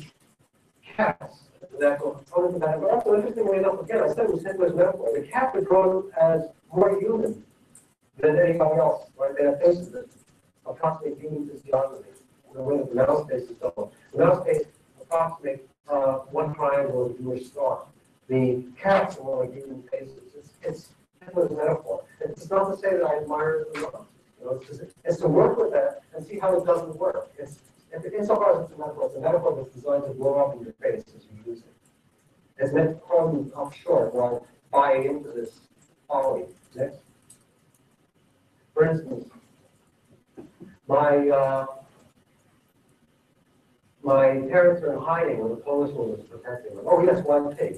cats, the natural component of that, but also interestingly enough, again, I said it was Hitler's metaphor. The cats are drawn as more human than anybody else, right? They have faces that approximate human physiology in the way that the mouse faces don't. The mouse face approximates one triangle of a Jewish star. The cats are more like human faces. It's Hitler's metaphor. It's not to say that I admire it or not. You know, it's to work with that and see how it doesn't work. Insofar as it's a metaphor that's designed to blow up in your face as you use it. It's meant to call you up short while buying into this folly. Next. For instance, my parents are in hiding when the Polish woman was protecting them. Oh yes, one pig.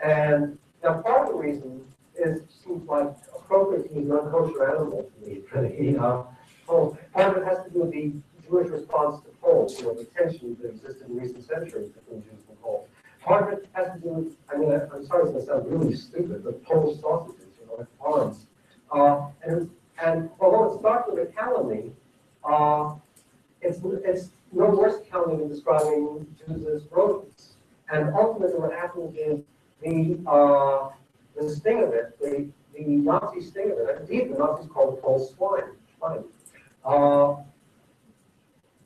And now part of the reason seems like appropriate to use non-kosher animals to eat for the Poles. Part of it has to do with the Jewish response to Poles, you know, the tension that existed in recent centuries between Jews and Poles. Part of it has to do with, I mean, I'm sorry it's going to sound really stupid, but Polish sausages, you know, like arms. And although it starts with a calumny, it's no worse calumny than describing Jews as rodents. And ultimately what happens is the sting of it, the Nazi sting of it, indeed the Nazis called the Poles swine,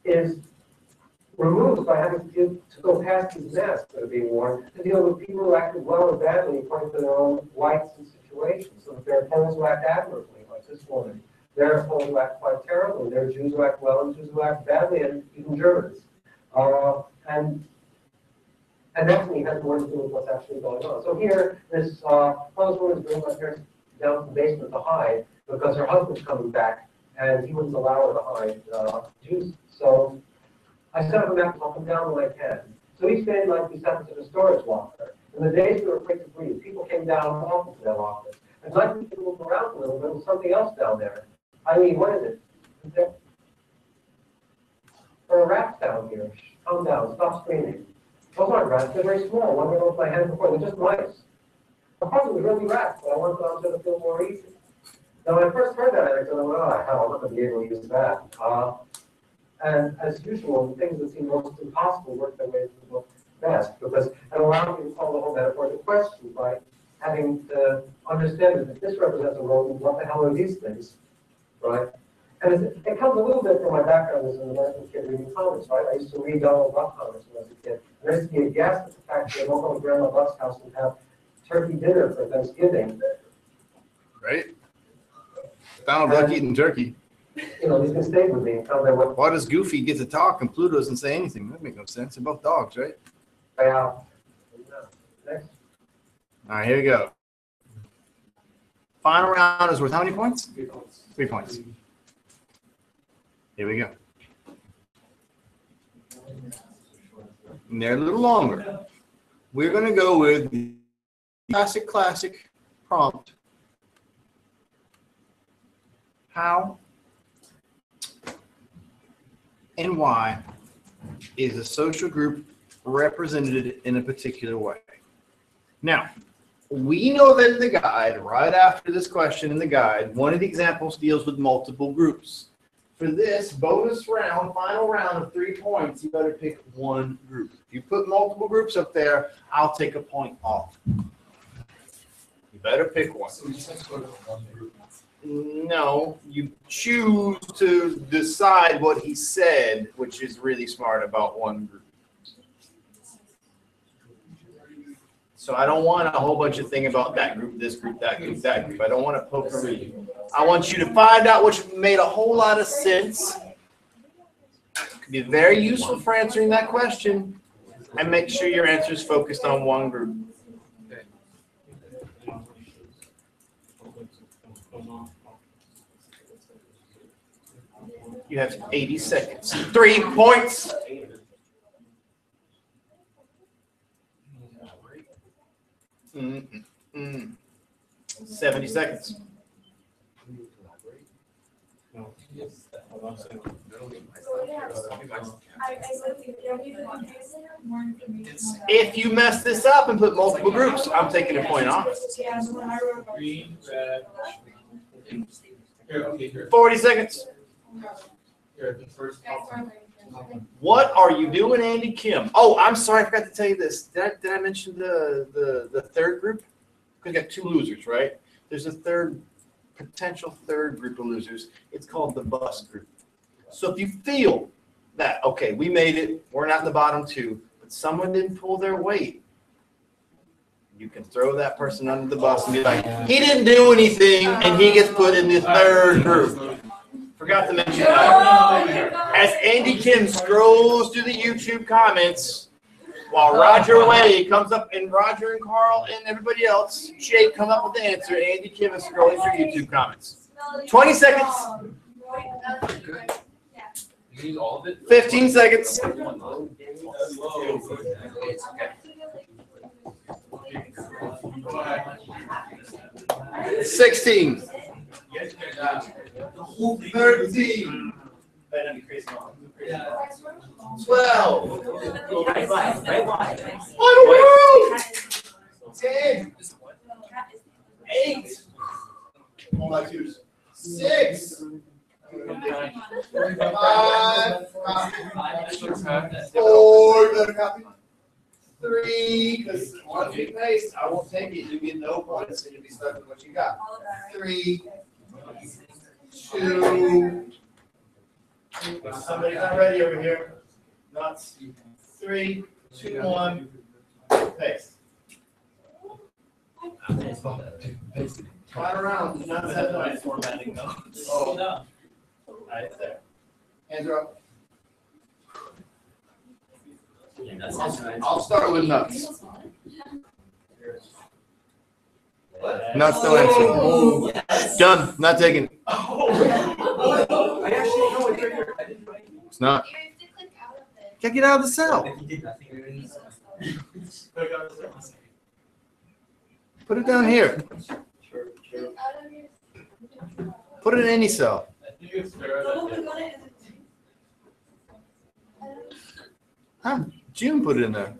is removed by having to go past these masks that are being worn to deal with people who acted well or badly according to their own rights and situations. So if there are Poles who act admirably, like this woman, there are Poles who act quite terribly, there are Jews who act well and Jews who act badly, and even Germans. And that to me has more to do with what's actually going on. So here, this Polish woman is bringing my parents down to the basement to hide because her husband's coming back and he wouldn't allow her to hide Jews. So I set up a map, I'll come down when I can. So each day, like, we sent it to the storage locker. And the days we were quick to breathe, people came down often to their office. And like we could move around a little bit, there's something else down there. I mean, what is it? Is there are rats down here? Calm down, stop screaming. Those aren't rats, they're very small. One of them was my hand before, they're just mice. Of course, it was really rats, but I wanted them to feel more easy. Now, when I first heard that, I thought, oh, hell, I'm not going to be able to use that. And as usual, the things that seem most impossible work their way to the book best, because it allowed me to solve the whole metaphor of the question by having to understand that if this represents a rodent, what the hell are these things, right? And it comes a little bit from my background as an American kid reading comics, right? I used to read Donald Duck comics when I was a kid. And I used to be aghast at the fact that I won't go to Grandma Buck's house and have turkey dinner for Thanksgiving. Right? Donald Duck eating turkey. You know, these can stay with me and tell them what Why does Goofy get to talk and Pluto doesn't say anything? That makes no sense. They're both dogs, right? they are. Next. All right, here we go. Final round is worth how many points? 3 points. 3 points. Here we go. And they're a little longer. We're going to go with the classic prompt. How and why is a social group represented in a particular way? Now, we know that in the guide, right after this question in the guide, one of the examples deals with multiple groups. For this bonus round, final round of 3 points, you better pick one group. If you put multiple groups up there, I'll take a point off. You better pick one. So we just have to go to one group. No, you choose to decide what he said, which is really smart about one group. So I don't want a whole bunch of thing about that group, this group, that group, that group. I don't want to potpourri. I want you to find out which made a whole lot of sense. Could be very useful for answering that question, and make sure your answer is focused on one group. You have 80 seconds. 3 points. Mm, 70 seconds. If you mess this up and put multiple groups, I'm taking a point off. Green, red. Here, okay, here. 40 seconds. Here, the first. What are you doing, Andy Kim? Oh, I'm sorry, I forgot to tell you this. Did I mention the third group? We got 2 losers, right? There's a potential third group of losers. It's called the bus group. So if you feel that, okay, we made it, we're not in the bottom 2, but someone didn't pull their weight, you can throw that person under the bus and be like, he didn't do anything, and he gets put in the third group. Forgot to mention that. As Andy Kim scrolls through the YouTube comments, while Roger Way comes up, and Roger and Carl and everybody else, Jake come up with the answer, Andy Kim is scrolling through YouTube comments. 20 seconds. You need all of it? 15 seconds. 16. 13. 12. 10. 8. All my 2s. 6. 5. 4. Better copy. 3. Because once you paste, I won't take it. You get no points, and you'll be stuck with what you got. 3. 2. Somebody's not ready over here. Nuts. 3, 2, 1. Paste. Right around. Nuts have noise. Formatting though. Oh no. Right there. Hands are up. I'll start with nuts. Nuts no answer. Done. Not taking. I actually know it's right here. I didn't write it. It's not. You have to click out of it. Can't get out of the cell. Put it down here. Put it in any cell. Huh? June put it in there.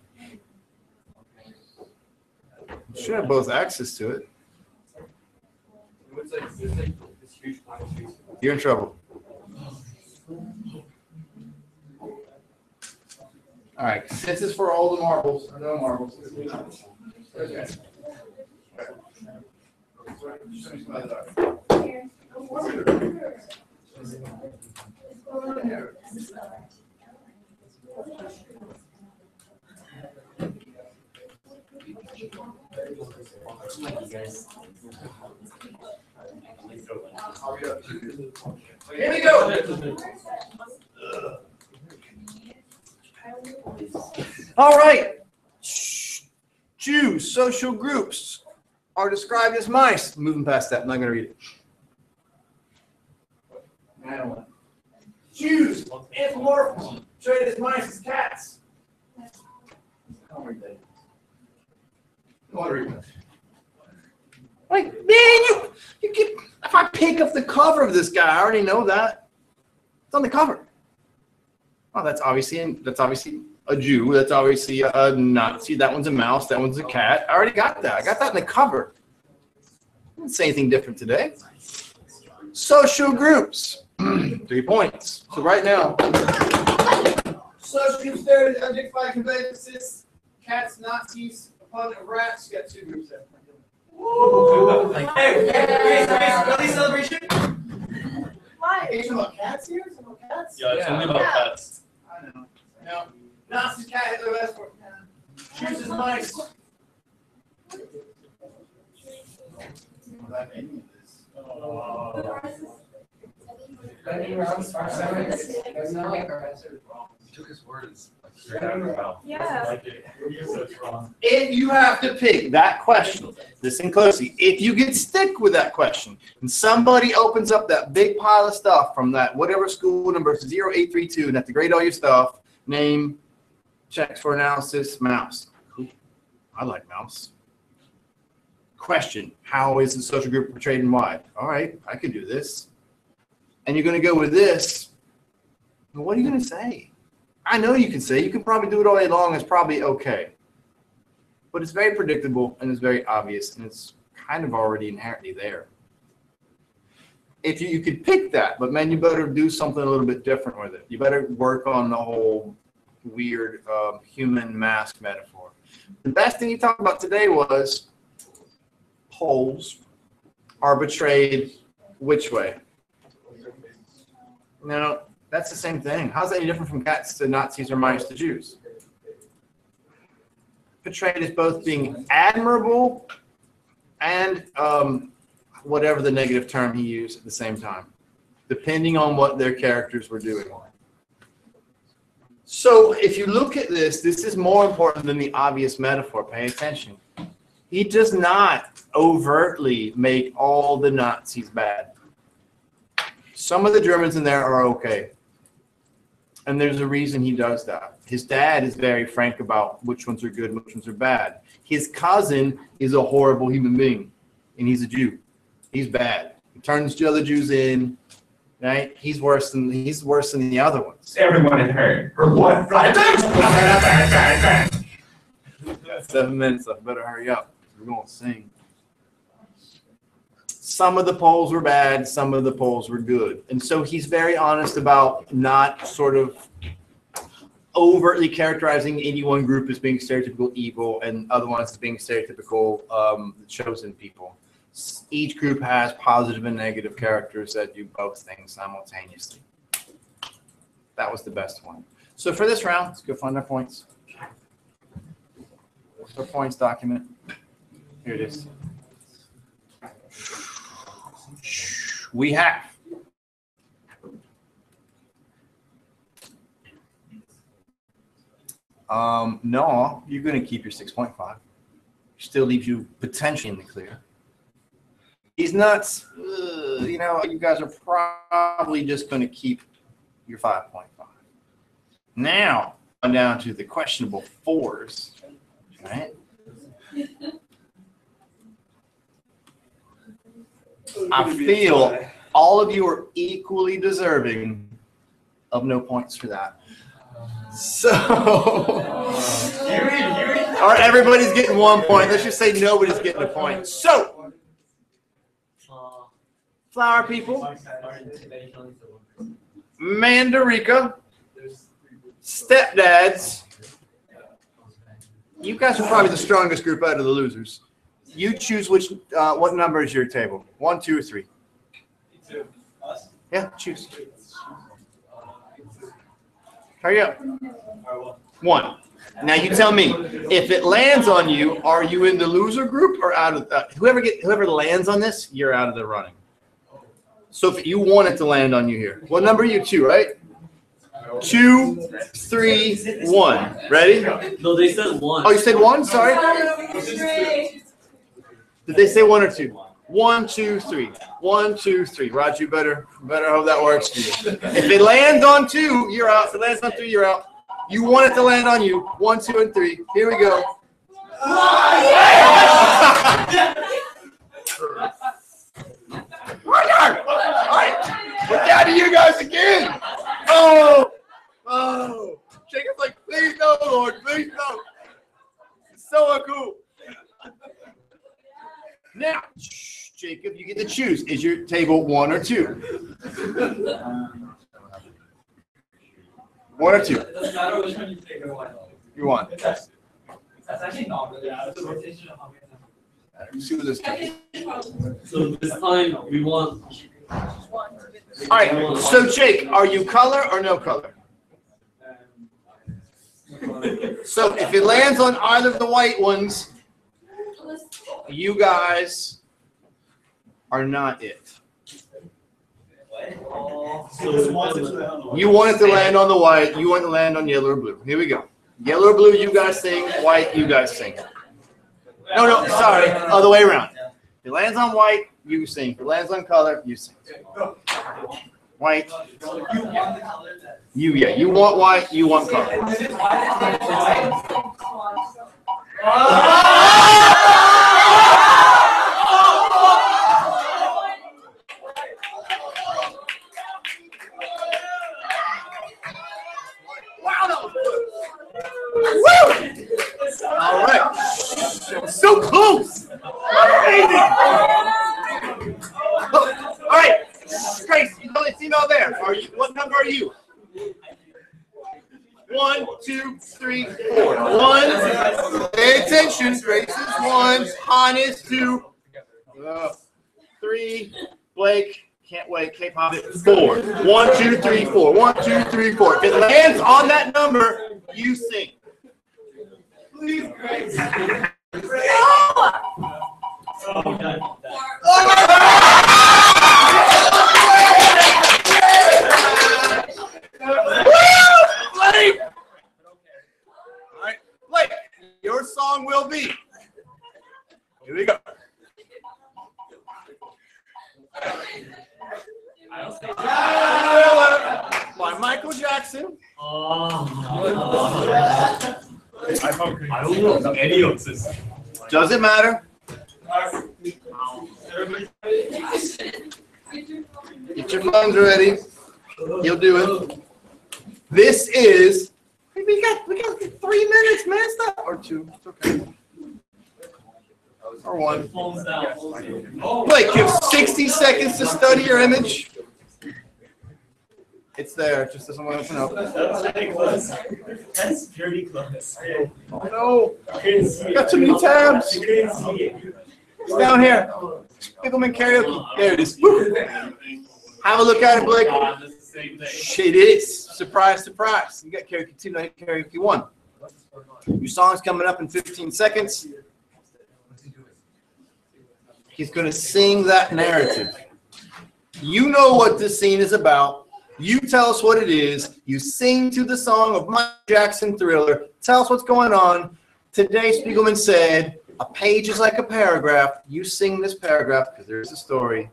Should have both access to it. You're in trouble. All right, since it's for all the marbles, or no marbles. Okay. Here we go. All right. Jews, social groups are described as mice. Moving past that, I'm not going to read it. I don't want. Jews, anthropomorphic, portrayed as mice as cats. Don't read that. Don't want to read that. Like, man, you get. If I pick up the cover of this guy, I already know that. It's on the cover. Oh, that's obviously a Jew. That's obviously a Nazi. That one's a mouse. That one's a cat. I already got that. I got that in the cover. I didn't say anything different today. Social groups. 3 points. So right now, social groups there to objectify, convey emphasis. Cats, Nazis, opponent of rats. You got 2 groups there. Hey, really celebration? Why? Are you talking about cats here? Talking about cats? Yeah, it's only about pets. I know. No. Nazi cat hit the best for Jews is mice. He took his words. Yeah. If you have to pick that question, listen closely. If you get stuck with that question and somebody opens up that big pile of stuff from that whatever school number 0832 and have to grade all your stuff, name, checks for analysis, mouse. Cool. I like mouse. Question, how is the social group portrayed and why? All right, I could do this. And you're going to go with this. Well, what are you going to say? I know you can say, you can probably do it all day long, it's probably okay. But it's very predictable and it's very obvious and it's kind of already inherently there. If you could pick that, but man, you better do something a little bit different with it. You better work on the whole weird human mask metaphor. The best thing you talked about today was Poles are betrayed which way? No, that's the same thing. How's that any different from cats to Nazis or mice to Jews? Portrayed as both being admirable and whatever the negative term he used at the same time, depending on what their characters were doing. So if you look at this, this is more important than the obvious metaphor. Pay attention. He does not overtly make all the Nazis bad. Some of the Germans in there are okay. And there's a reason he does that. His dad is very frank about which ones are good and which ones are bad. His cousin is a horrible human being, and he's a Jew. He's bad. He turns the other Jews in, right? He's worse than the other ones. Everyone in her. Or what? 7 minutes left. Better hurry up. We're going to sing. Some of the polls were bad. Some of the polls were good. And so he's very honest about not sort of overtly characterizing any one group as being stereotypical evil and other ones as being stereotypical chosen people. Each group has positive and negative characters that do both things simultaneously. That was the best one. So for this round, let's go find our points. What's our points document? Here it is. We have no, you're going to keep your 6.5. Still leaves you potentially in the clear. He's nuts. You know, you guys are probably just going to keep your 5.5. Now, on down to the questionable fours, right? I feel all of you are equally deserving of no points for that. So, all right, everybody's getting 1 point. Let's just say nobody's getting a point. So, flower people, Mandarica, stepdads. You guys are probably the strongest group out of the losers. You choose which. What number is your table? 1, 2, or 3? Yeah, choose. Hurry up. 1. Now you tell me. If it lands on you, are you in the loser group or out of? Whoever lands on this, you're out of the running. So if you want it to land on you here, what number are you? 2, right? 2, 3, 1. Ready? No, they said 1. Oh, you said 1? Sorry. Did they say 1 or 2? 1, 2, 3. 1, 2, 3. Raj, you better hope that works for you. If it lands on 2, you're out. If it lands on 3, you're out. You want it to land on you. 1, 2, and 3. Here we go. We're down to you guys again. Oh. Jacob's like, please no, Lord, please no. It's so uncool. Now, Jacob, you get to choose. Is your table 1 or 2? 1 or 2? It doesn't matter which one you take or what. You want. That's actually not really. It's a rotation of how many times. See what this does. So this time we want. All right. So, Jake, are you color or no color? So, if it lands on either of the white ones, you guys are not it. You want it to land on the white. You want it to land on yellow or blue. Here we go. Yellow or blue, you guys sing. White, you guys sing. No, sorry. Other way around. If it lands on white, you sing. If it lands on color, you sing. White. You want white, you want color. All right. So close. All right. Grace, you know the email there. What number are you? 1, 2, 3, 4. 1. Pay attention. Grace is 1. Han is 2. 3. Blake. Can't wait. K-pop it. 4. 1, 2, 3, 4. 1, 2, 3, 4. If it lands on that number, you sing. Please, Grace. Blake! All right, Blake, your song will be. Here we go. By Michael Jackson. I don't know any of this. Doesn't matter. Get your phones ready. You'll do it. This is. We got 3 minutes, man. It's not, or 2. It's okay. Or 1. Blake, you have 60 seconds to study your image. It's there. It just doesn't want to open up. That's pretty close. That's pretty close. Oh no! Got too many tabs. It's down here. Spiegelman Karaoke. There it is. Woo. Have a look at it, Blake. It is. Surprise, surprise. You got Karaoke 2, not Karaoke 1. Your song's coming up in 15 seconds. He's going to sing that narrative. You know what this scene is about. You tell us what it is. You sing to the song of Michael Jackson Thriller. Tell us what's going on. Today, Spiegelman said, a page is like a paragraph. You sing this paragraph because there's a story.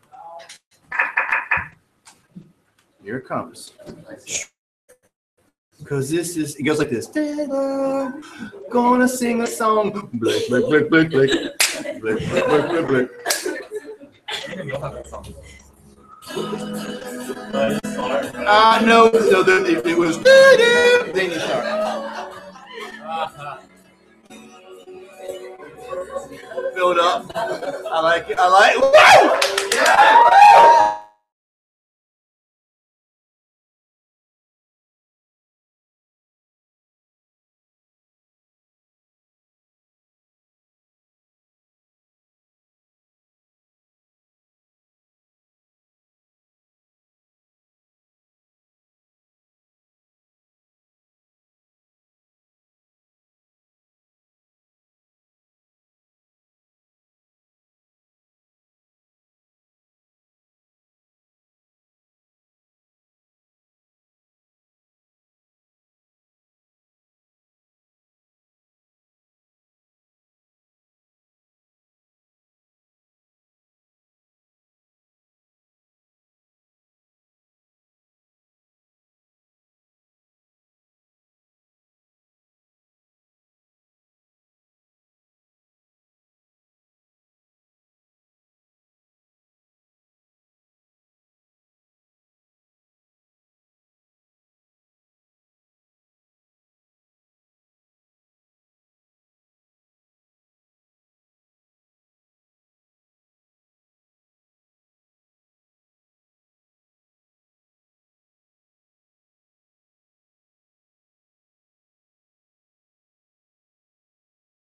Here it comes. Cause this is, it goes like this. Taylor, gonna sing a song. Blick, blick, blick, blick, blick. Blick, blick, blick, blick, blick. Even you'll have that song. No, it was. Then you start. Build up. I like it. I like it. Woo! Yeah!